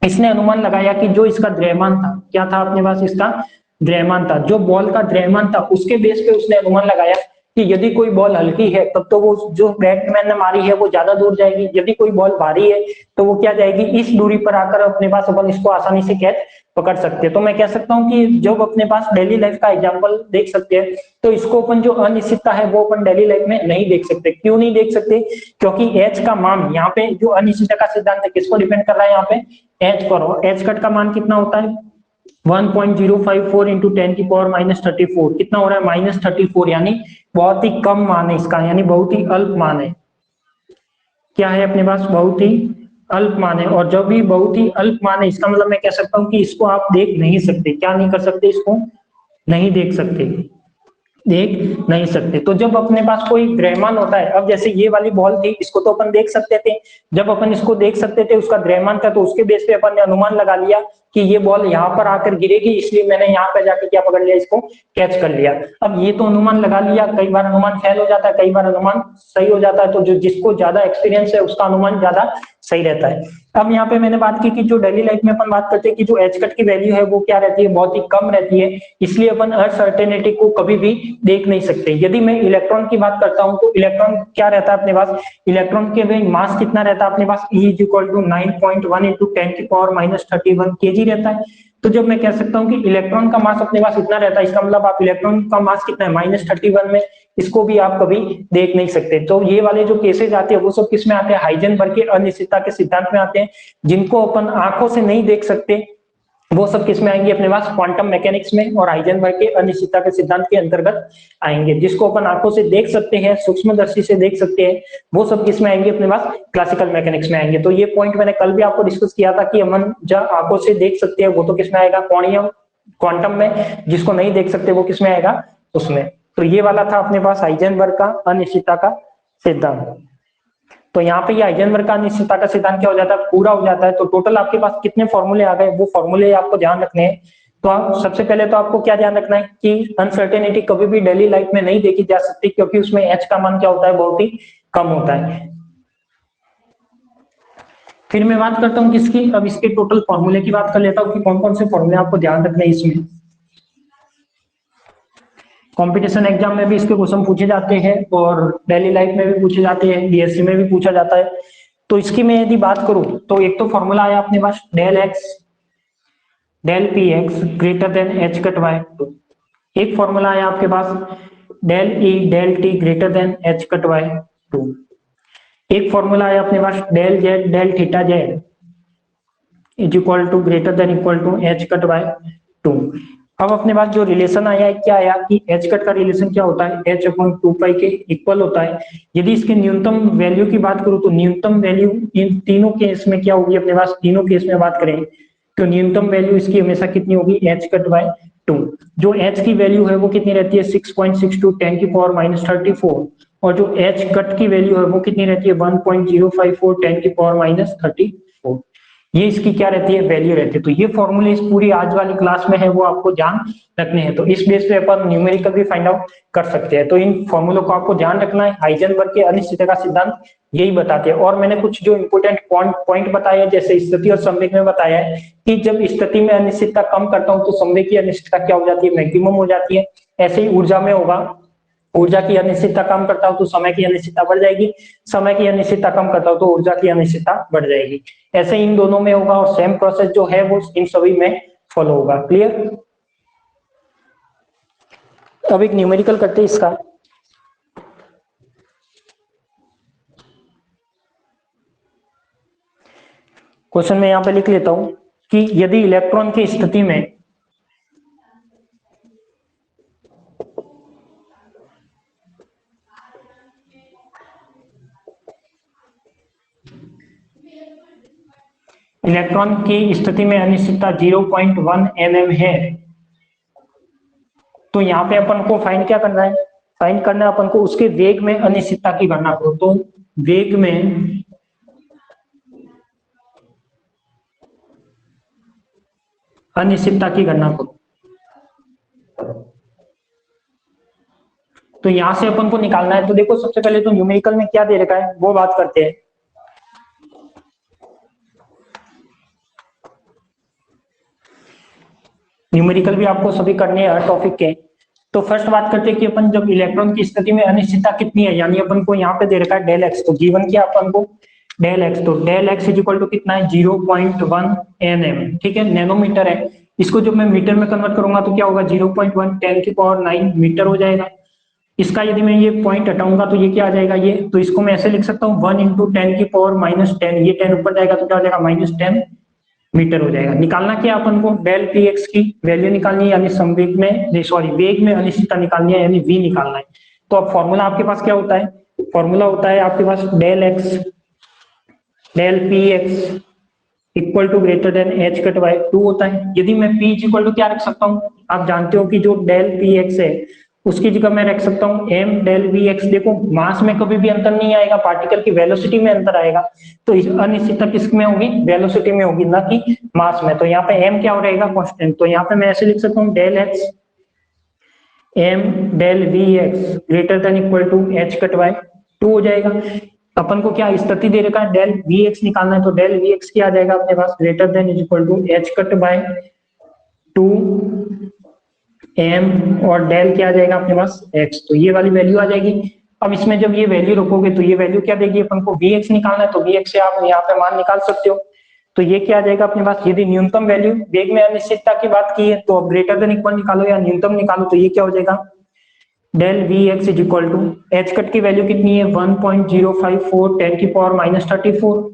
इसने अनुमान लगाया कि जो इसका द्रव्यमान था, क्या था अपने पास, इसका द्रव्यमान था, जो बॉल का द्रव्यमान था उसके बेस पे उसने अनुमान लगाया कि यदि कोई बॉल हल्की है तब तो वो जो बैट्समैन ने मारी है वो ज्यादा दूर जाएगी, यदि कोई बॉल भारी है तो वो क्या जाएगी, इस दूरी पर आकर अपने पास अपन इसको आसानी से कैच पकड़ सकते हैं। तो मैं कह सकता हूं कि जब अपने पास डेली लाइफ का एग्जांपल देख सकते हैं, तो इसको अपन जो अनिश्चितता है वो अपन डेली लाइफ में नहीं देख सकते। क्यों नहीं देख सकते, क्योंकि एच का मान यहाँ पे जो अनिश्चितता का सिद्धांत है किसको डिपेंड कर रहा है, यहाँ पे एच पर। और एच कट का मान कितना होता है, 1.054 इंटू 10 की पावर -34, कितना हो रहा है, -34, यानी बहुत ही कम मान है इसका, यानी बहुत ही अल्प मान है। क्या है अपने पास, बहुत ही अल्प मान है। और जब भी बहुत ही अल्प मान है, इसका मतलब मैं कह सकता हूं कि इसको आप देख नहीं सकते, क्या नहीं कर सकते, इसको नहीं देख सकते, देख नहीं सकते। तो जब अपने पास कोई द्रव्यमान होता है, अब जैसे ये वाली बॉल थी, इसको तो अपन देख सकते थे, जब अपन इसको देख सकते थे, उसका द्रव्यमान था, तो उसके बेस पे अपन ने अनुमान लगा लिया कि ये बॉल यहाँ पर आकर गिरेगी, इसलिए मैंने यहाँ पे जाके क्या पकड़ लिया, इसको कैच कर लिया। अब ये तो अनुमान लगा लिया, कई बार अनुमान फेल हो जाता है, कई बार अनुमान सही हो जाता है, तो जो जिसको ज्यादा एक्सपीरियंस है उसका अनुमान ज्यादा सही रहता है। अब यहाँ पे मैंने बात की कि जो डेली लाइफ में अपन बात करते हैं कि जो एच कट की वैल्यू है वो क्या रहती है, बहुत ही कम रहती है, इसलिए अपन अनसर्टेनिटी को कभी भी देख नहीं सकते। यदि मैं इलेक्ट्रॉन की बात करता हूं तो इलेक्ट्रॉन क्या रहता है अपने पास, इलेक्ट्रॉन के भी मास कितना रहता है अपने पास, E = 9.1 इंटू 10 की पावर -31 kg रहता है। तो जब मैं कह सकता हूं कि इलेक्ट्रॉन का मास अपने पास इतना रहता है, इसका मतलब आप इलेक्ट्रॉन का मास कितना है, -31 में, इसको भी आप कभी देख नहीं सकते। तो ये वाले जो केसेस आते हैं वो सब किस में आते हैं, हाइजेनबर्ग के अनिश्चितता के सिद्धांत में आते हैं, जिनको अपन आंखों से नहीं देख सकते, वो सब किस में आएंगे अपने पास, क्वांटम मैकेनिक्स में और हाइजेनबर्ग के अनिश्चितता के सिद्धांत के अंतर्गत आएंगे। जिसको अपन आंखों से देख सकते हैं, सूक्ष्मदर्शी से देख सकते हैं, वो सब किस में आएंगे अपने पास, क्लासिकल मैकेनिक्स में आएंगे। तो ये पॉइंट मैंने कल भी आपको डिस्कस किया था कि अपन जब आंखों से देख सकते हैं वो तो किस में आएगा, क्वांटम में, जिसको नहीं देख सकते वो किस में आएगा, उसमें। तो ये वाला था अपने पास हाइजेनबर्ग का अनिश्चितता का सिद्धांत। तो यहाँ पे ये हाइजेनबर्ग का अनिश्चितता का सिद्धांत क्या हो जाता है, पूरा हो जाता है। तो टोटल आपके पास कितने फॉर्मूले आ गए, वो फॉर्मूले आपको ध्यान रखने हैं। तो आप सबसे पहले तो आपको क्या ध्यान रखना है कि अनसर्टेनिटी कभी भी डेली लाइफ में नहीं देखी जा सकती, क्योंकि उसमें एच का मान क्या होता है, बहुत ही कम होता है। फिर मैं बात करता हूँ किसकी, अब इसके टोटल फॉर्मूले की बात कर लेता हूँ कि कौन कौन से फॉर्मूले आपको ध्यान रखने हैं इसमें। कंपटीशन एग्जाम में भी इसके क्वेश्चन पूछे जाते हैं और डेली लाइफ में भी पूछे जाते हैं, बीएससी में भी पूछा जाता है। तो इसकी मैं यदि बात करूं तो एक तो फॉर्मूला आया अपने पास del x del P X greater than H cut by 2। एक फॉर्मूला आया आपके पास del E del T greater than H cut by 2। एक फॉर्मूला आया अपने पास del Z del theta Z is equal to greater than equal to H cut by 2। अब अपने पास जो रिलेशन आया है क्या आया कि एच कट का रिलेशन क्या होता है एच अपॉन 2 पाई के इक्वल होता है। यदि इसके न्यूनतम वैल्यू की बात करूं तो न्यूनतम वैल्यू इन तीनों केस में क्या होगी अपने पास, तीनों केस में बात करें तो न्यूनतम वैल्यू इसकी हमेशा कितनी होगी एच कट बाय 2। जो एच की वैल्यू है वो कितनी रहती है 6.62 10 की पावर माइनस 34 और जो एच कट की वैल्यू है वो कितनी रहती है 1.054 10 की पावर माइनस 34। ये इसकी क्या रहती है वैल्यू रहती है। तो ये फॉर्मूले इस पूरी आज वाली क्लास में है वो आपको ध्यान रखने हैं। तो इस बेस पे अपन न्यूमेरिकल भी फाइंड आउट कर सकते हैं। तो इन फॉर्मूलों को आपको ध्यान रखना है। हाइजेनबर्ग के अनिश्चितता का सिद्धांत यही बताते हैं। और मैंने कुछ जो इंपोर्टेंट पॉइंट बताया जैसे स्थिति और संवेग में बताया है कि जब स्थिति में अनिश्चितता कम करता हूं तो संवेग की अनिश्चितता क्या हो जाती है मैक्सिमम हो जाती है। ऐसे ही ऊर्जा में होगा, ऊर्जा की अनिश्चितता कम करता हूं तो समय की अनिश्चितता बढ़ जाएगी, समय की अनिश्चितता कम करता हूं तो ऊर्जा की अनिश्चितता बढ़ जाएगी। ऐसे इन दोनों में होगा और सेम प्रोसेस जो है वो इन सभी में फॉलो होगा। क्लियर। अब एक न्यूमेरिकल करते हैं इसका। क्वेश्चन में यहां पे लिख लेता हूं कि यदि इलेक्ट्रॉन की स्थिति में इलेक्ट्रॉन की स्थिति में अनिश्चितता 0.1 mm है तो यहाँ पे अपन को फाइंड क्या करना है, फाइंड करना है अपन को उसके वेग में अनिश्चितता की गणना करो। तो वेग में अनिश्चितता की गणना करो। तो यहां से अपन को निकालना है। तो देखो सबसे पहले तो न्यूमेरिकल में क्या दे रखा है वो बात करते हैं। न्यूमेरिकल भी आपको सभी करने हैं हर टॉपिक के। तो फर्स्ट बात करते हैं कि अपन जब इलेक्ट्रॉन की स्थिति में अनिश्चितता कितनी है, यानी अपन को यहाँ पे दे रखा है डेल एक्स। तो गिवन किया अपन को डेल एक्स, तो del x is equal to कितना है 0.1 nm, ठीक है, नैनोमीटर है। इसको जब मैं मीटर में कन्वर्ट करूंगा तो क्या होगा 0.1 10 की पावर 9 मीटर हो जाएगा। इसका यदि मैं ये पॉइंट हटाऊंगा तो ये क्या आ जाएगा ये, तो इसको मैं ऐसे लिख सकता हूँ 1 इंटू 10 की पावर माइनस 10, ये 10 ऊपर जाएगा तो क्या हो जाएगा -10 मीटर हो जाएगा। निकालना क्या अपन को डेल पी एक्स की वैल्यू निकालनी है, यानी संवेग में सॉरी वेग में अनिश्चितता निकालनी है, यानी वी निकालना है। तो अब फॉर्मूला आपके पास क्या होता है, फॉर्मूला होता है आपके पास del x del P X equal to greater than H cut by 2 होता है। यदि मैं पी इक्वल टू क्या रख सकता हूँ, आप जानते हो कि जो डेल पी एक्स है उसकी जगह मैं रख सकता हूँ एम डेल वी एक्स। देखो मास में कभी भी अंतर नहीं आएगा, पार्टिकल की वेलोसिटी में अंतर आएगा। तो अनिश्चितता किस में होगी, वेलोसिटी में होगी, ना कि मास में। तो यहाँ पे एम क्या हो रहेगा कांस्टेंट। तो यहाँ पे मैं ऐसे लिख सकता हूँ del x m del v x greater than equal to H cut by 2 हो जाएगा। अपन को क्या स्थिति दे रखा है डेल वी एक्स निकालना है। तो डेल वी एक्स क्या आ जाएगा अपने पास greater than is equal to H cut by 2 M और डेल क्या आ जाएगा अपने पास एक्स। तो ये वाली वैल्यू आ जाएगी। अब इसमें जब ये वैल्यू रखोगे तो ये वैल्यू क्या देगी अपन को, वी एक्स निकालना है। तो वी एक्स से आप यहाँ पे मान निकाल सकते हो। तो ये क्या आ जाएगा अपने पास, यदि न्यूनतम वैल्यू वेग में अनिश्चितता की बात की है तो अब ग्रेटर देन इक्वल निकालो या न्यूनतम निकालो। तो ये क्या हो जाएगा del v x is equal to H cut की वैल्यू कितनी है 1.054 10 की पावर माइनस 34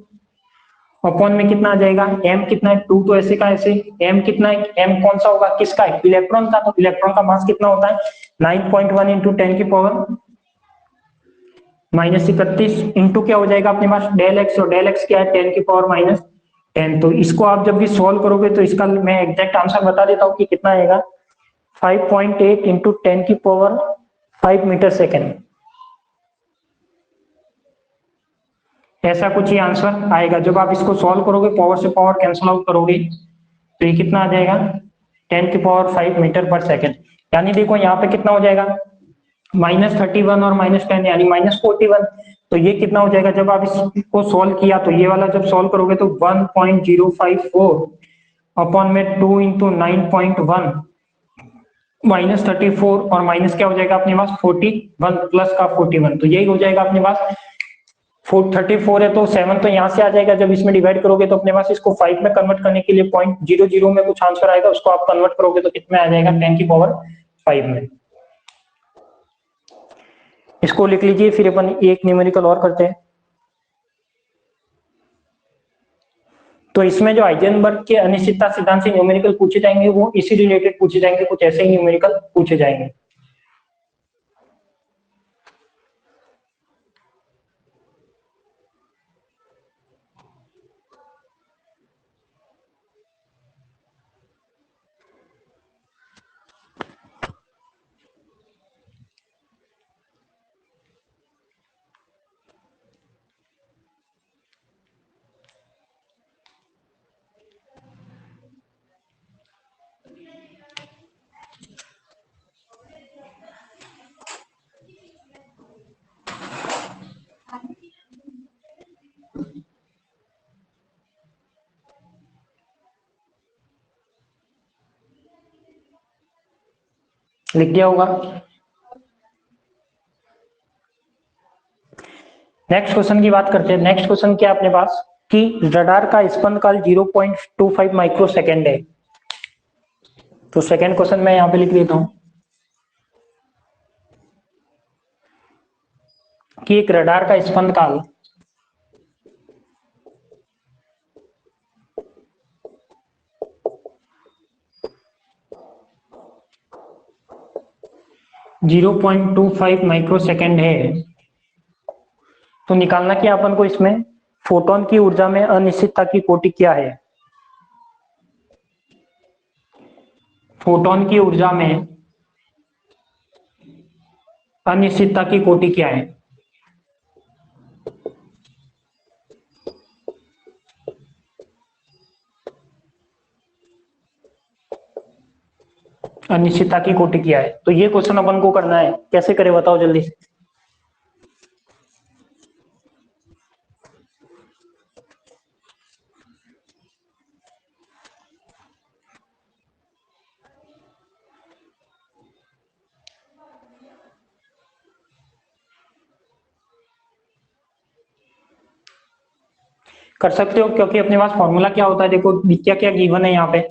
अपॉन में कितना आ जाएगा m कितना है 2, तो ऐसे का ऐसे m कितना है, m कौन सा होगा किसका है इलेक्ट्रॉन का। तो इलेक्ट्रॉन का मास कितना होता है 9.1 इंटू 10 की पावर माइनस 31 इंटू क्या हो जाएगा अपने पास डेल एक्स, और डेल एक्स क्या है 10 की पावर माइनस 10। तो इसको आप जब भी सॉल्व करोगे तो इसका मैं एग्जैक्ट आंसर बता देता हूँ कि कितना आएगा 5.8 इंटू 10 की पावर 5 मीटर सेकेंड। ऐसा कुछ ही आंसर आएगा। जब आप इसको सॉल्व करोगे पावर से पावर कैंसिल आउट करोगे तो ये कितना आ जाएगा 10 की पावर 5 मीटर पर सेकेंड। यानी देखो यहाँ पे कितना हो जाएगा -31 और -10 यानी -41। तो ये कितना हो जाएगा जब आप इसको सॉल्व किया तो ये वाला जब सॉल्व करोगे तो 1.054 अपॉन में 2 इंटू 9.1 -34 और माइनस क्या हो जाएगा अपने पास 41 प्लस का 41। तो यही हो जाएगा अपने पास 434 है तो 7 तो यहाँ से आ जाएगा, जब इसमें डिवाइड करोगे तो अपने पास इसको 5 में कन्वर्ट करने के लिए 0.00 में कुछ आंसर आएगा, उसको आप कन्वर्ट करोगे तो कितने आ जाएगा 10 की पावर 5 में। इसको लिख लीजिए, फिर अपन एक न्यूमेरिकल और करते हैं। तो इसमें जो हाइजेनबर्ग के अनिश्चितता सिद्धांत से न्यूमेरिकल पूछे जाएंगे वो इसी रिलेटेड पूछे जाएंगे, कुछ ऐसे ही न्यूमेरिकल पूछे जाएंगे। लिख दिया होगा। नेक्स्ट क्वेश्चन की बात करते हैं। नेक्स्ट क्वेश्चन क्या है अपने पास कि रडार का स्पंद काल 0.25 माइक्रो सेकेंड है। तो सेकेंड क्वेश्चन मैं यहां पे लिख देता हूं कि एक रडार का स्पंद काल 0.25 माइक्रो सेकेंड है। तो निकालना क्या अपन को इसमें, फोटोन की ऊर्जा में अनिश्चितता की कोटि क्या है। फोटोन की ऊर्जा में अनिश्चितता की कोटि क्या है। अनिश्चितता की कोटि क्या है, तो ये क्वेश्चन अपन को करना है। कैसे करें बताओ जल्दी से। कर सकते हो, क्योंकि अपने पास फॉर्मूला क्या होता है, देखो क्या क्या गिवन है यहाँ पे।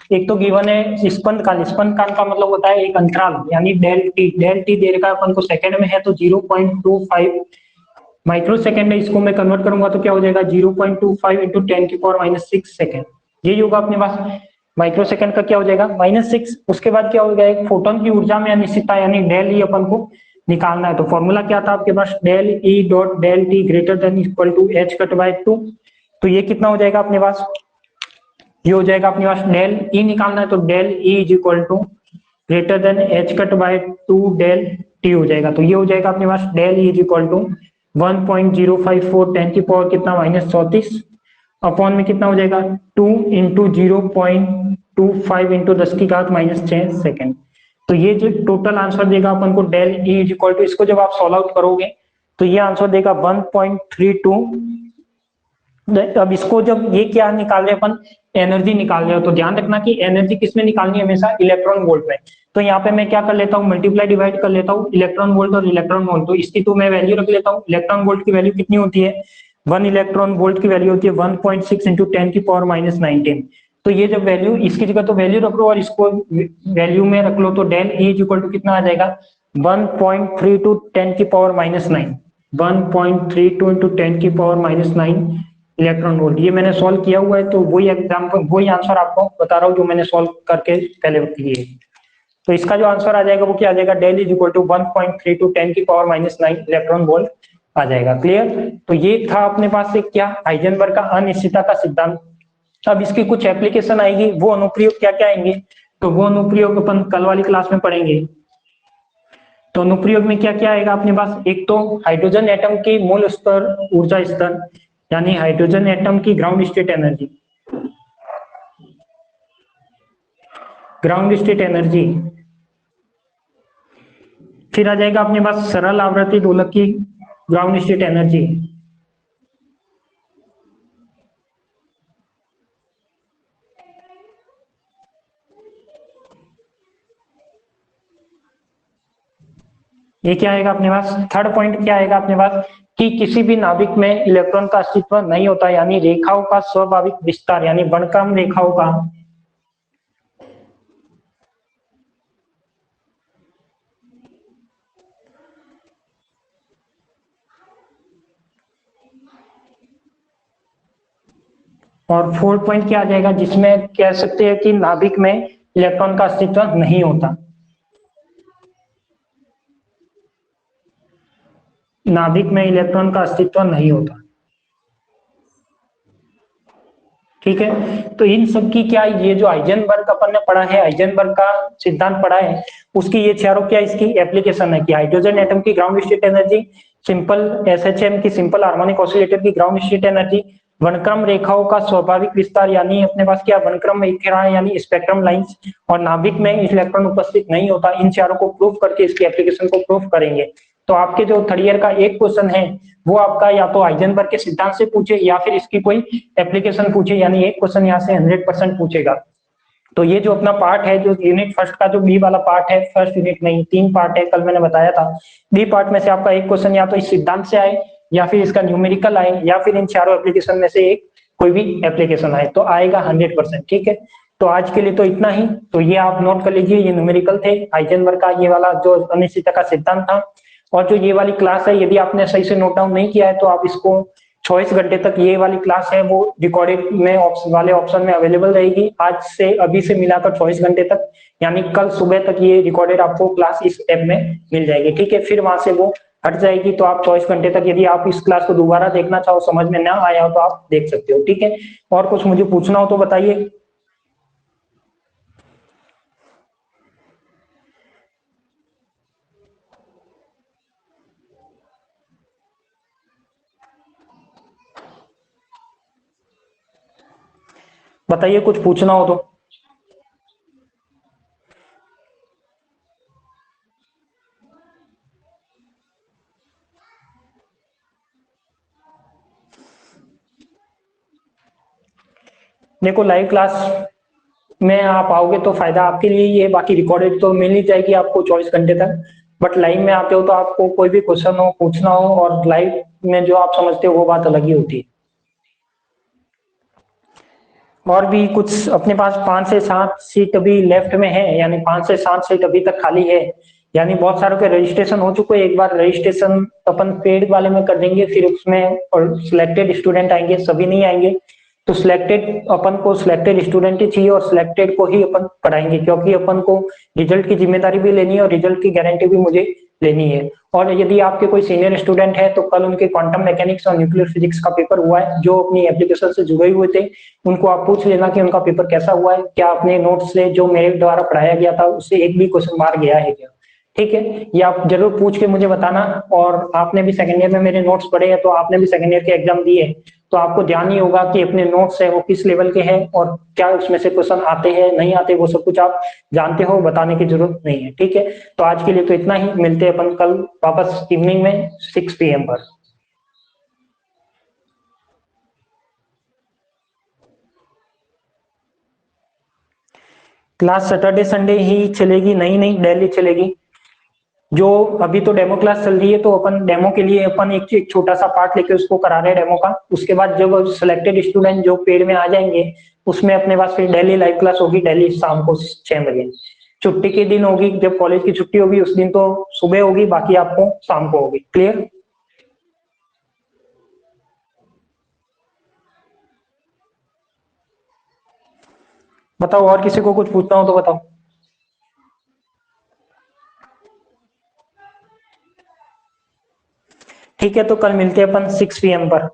एक तो गिवन है स्पंद काल। स्पंद काल का मतलब होता है एक अंतराल, यानी डेल टी। डेल टी दे रखा है अपन को सेकंड में है, तो 0.25 माइक्रो सेकंड है। इसको मैं कन्वर्ट करूंगा तो क्या हो जाएगा 0.25 इंटू 10⁻⁶ सेकंड। ये होगा अपने पास माइक्रो सेकंड का क्या हो जाएगा -6। उसके बाद क्या हो गया, एक फोटोन की ऊर्जा में अनिश्चितता यानी डेल ई अपन को निकालना है। तो फॉर्मूला क्या था आपके पास, del E dot del T greater than equal to H cut by 2। तो ये कितना हो जाएगा अपने पास, ये हो जाएगा अपने पास डेल ई निकालना है तो del E is equal to greater than H cut by 2 del T हो जाएगा। तो ये हो जाएगा अपने पास del E is equal to 1.054 10 की पावर कितना -34 अपॉन में कितना हो जाएगा 2 इंटू 0.25 इंटू 10⁻⁻6 सेकेंड। तो ये जो टोटल आंसर देगा अपन को del E is equal to, इसको जब आप सॉल्व आउट करोगे तो ये आंसर देगा 1.32। अब इसको जब ये क्या निकाल रहे अपन, एनर्जी निकाल रहे हो, तो ध्यान रखना कि एनर्जी किसमें निकालनी है, हमेशा इलेक्ट्रॉन वोल्ट में। तो यहाँ पे मैं क्या कर लेता हूँ, मल्टीप्लाई डिवाइड कर लेता हूँ इलेक्ट्रॉन वोल्ट और इलेक्ट्रॉन वोल्ट। तो इसकी तो मैं वैल्यू रख लेता हूँ। इलेक्ट्रॉन वोल्ट की वैल्यू कितनी होती है, 1 इलेक्ट्रॉन वोल्ट की वैल्यू होती है 1.6 इंटू 10⁻⁻19। तो ये जब वैल्यू इसकी जगह तो वैल्यू रख लो और इसको वैल्यू में रख लो, तो del E is equal to कितना आ जाएगा 1.32 10⁻�9। 1.32 इंटू 10⁻�9 इलेक्ट्रॉन वोल्ट। ये मैंने सॉल्व किया हुआ है, तो वही एग्जाम्पल वही आंसर आपको बता रहा हूँ जो मैंने सॉल्व करके पहले किए। तो इसका जो आंसर आ जाएगा वो क्या आ जाएगा, del is equal to 1.32 10⁻�9 electron volt आ जाएगा। क्लियर। तो ये था अपने पास एक क्या, हाइजेनबर्ग का अनिश्चितता का सिद्धांत। अब इसकी कुछ एप्लीकेशन आएगी, वो अनुप्रयोग क्या क्या आएंगे, तो वो अनुप्रयोग अपन कल वाली क्लास में पढ़ेंगे। तो अनुप्रयोग में क्या क्या आएगा अपने पास, एक तो हाइड्रोजन एटम की मूल स्तर ऊर्जा स्तर, यानी हाइड्रोजन एटम की ground state energy. Ground state energy. फिर आ जाएगा अपने पास सरल आवर्ती दोलक की ग्राउंड स्टेट एनर्जी। ये क्या आएगा अपने पास, थर्ड पॉइंट क्या आएगा अपने पास कि किसी भी नाभिक में इलेक्ट्रॉन का अस्तित्व नहीं होता, यानी रेखाओं का स्वाभाविक विस्तार, यानी वर्णक्रम रेखाओं का और फोर्थ पॉइंट क्या आ जाएगा जिसमें कह सकते हैं कि नाभिक में इलेक्ट्रॉन का अस्तित्व नहीं होता, नाभिक में इलेक्ट्रॉन का अस्तित्व नहीं होता। ठीक है, तो इन सब की क्या, ये जो हाइजेनबर्ग अपन ने पढ़ा है, हाइजेनबर्ग का सिद्धांत पढ़ा है, उसकी ये चारों क्या इसकी एप्लीकेशन है कि हाइड्रोजन एटम की ground state energy, simple SHM की सिंपल हार्मोनिक ऑसिलेटर की ग्राउंड स्टेट एनर्जी, वनक्रम रेखाओं का स्वाभाविक विस्तार, यानी अपने पास क्या वनक्रम रेखा है यानी स्पेक्ट्रम लाइंस, और नाभिक में इलेक्ट्रॉन उपस्थित नहीं होता, इन चारों को प्रूव करके इसकी एप्लीकेशन को प्रूव करेंगे। तो आपके जो थर्ड ईयर का एक क्वेश्चन है वो आपका या तो हाइजेनबर्ग के सिद्धांत से पूछे या फिर इसकी कोई एप्लीकेशन पूछे, यानी एक क्वेश्चन यहाँ से 100% पूछेगा। तो ये जो अपना पार्ट है, जो यूनिट फर्स्ट का जो बी वाला पार्ट है, फर्स्ट यूनिट नहीं 3 पार्ट है, कल मैंने बताया था, बी पार्ट में से आपका एक क्वेश्चन या तो इस सिद्धांत से आए या फिर इसका न्यूमेरिकल आए या फिर इन चारों एप्लीकेशन में से एक कोई भी एप्लीकेशन आए, तो आएगा 100%। ठीक है, तो आज के लिए तो इतना ही। तो ये आप नोट कर लीजिए, ये न्यूमेरिकल थे, हाइजेनबर्ग का ये वाला जो अनिश्चितता का सिद्धांत था, और जो ये वाली क्लास है यदि आपने सही से नोट डाउन नहीं किया है तो आप इसको 24 घंटे तक ये वाली क्लास है वो रिकॉर्डेड में वाले ऑप्शन में अवेलेबल रहेगी, आज से अभी से मिलाकर 24 घंटे तक, यानी कल सुबह तक ये रिकॉर्डेड आपको क्लास इस ऐप में मिल जाएगी। ठीक है, फिर वहां से वो हट जाएगी, तो आप 24 घंटे तक यदि आप इस क्लास को दोबारा देखना चाहो, समझ में ना आया हो तो आप देख सकते हो। ठीक है, और कुछ मुझे पूछना हो तो बताइए। बताइए कुछ पूछना हो तो। देखो लाइव क्लास में आप आओगे तो फायदा आपके लिए ही है, बाकी रिकॉर्डेड तो मिल ही जाएगी आपको 24 घंटे तक, बट लाइव में आते हो तो आपको कोई भी क्वेश्चन हो पूछना हो और लाइव में जो आप समझते हो वो बात अलग ही होती है। और भी कुछ अपने पास 5 से 7 सीट अभी लेफ्ट में है, यानी 5 से 7 सीट अभी तक खाली है, यानी बहुत सारों के रजिस्ट्रेशन हो चुके हैं। एक बार रजिस्ट्रेशन अपन पेड वाले में कर देंगे, फिर उसमें और सिलेक्टेड स्टूडेंट आएंगे, सभी नहीं आएंगे, तो सिलेक्टेड अपन को सिलेक्टेड स्टूडेंट ही चाहिए और सिलेक्टेड को ही अपन पढ़ाएंगे, क्योंकि अपन को रिजल्ट की जिम्मेदारी भी लेनी है और रिजल्ट की गारंटी भी मुझे लेनी है। और यदि आपके कोई सीनियर स्टूडेंट है तो कल उनके क्वांटम मैकेनिक्स और न्यूक्लियर फिजिक्स का पेपर हुआ है, जो अपनी एप्लीकेशन से जुड़े हुए थे, उनको आप पूछ लेना कि उनका पेपर कैसा हुआ है, क्या अपने नोट्स से जो मेरे द्वारा पढ़ाया गया था उससे एक भी क्वेश्चन मार गया है क्या। ठीक है, ये आप जरूर पूछ के मुझे बताना। और आपने भी सेकंड ईयर में मेरे नोट्स पढ़े हैं, तो आपने भी सेकंड ईयर के एग्जाम दिए, तो आपको ध्यान ही होगा कि अपने नोट्स है वो किस लेवल के हैं और क्या उसमें से क्वेश्चन आते हैं नहीं आते, वो सब कुछ आप जानते हो, बताने की जरूरत नहीं है। ठीक है, तो आज के लिए तो इतना ही, मिलते हैं अपन कल वापस इवनिंग में 6 PM पर। क्लास सैटरडे संडे ही चलेगी? नहीं नहीं, डेली चलेगी। जो अभी तो डेमो क्लास चल रही है, तो अपन डेमो के लिए अपन एक छोटा सा पार्ट लेके उसको करा रहे हैं डेमो का, उसके बाद जब सिलेक्टेड स्टूडेंट जो पेड में आ जाएंगे उसमें अपने पास फिर डेली लाइव क्लास होगी, डेली शाम को 6 बजे। छुट्टी के दिन होगी, जब कॉलेज की छुट्टी होगी उस दिन तो सुबह होगी, बाकी आपको शाम को होगी। क्लियर? बताओ, और किसी को कुछ पूछना हो तो बताओ। ठीक है, तो कल मिलते हैं अपन 6 PM पर।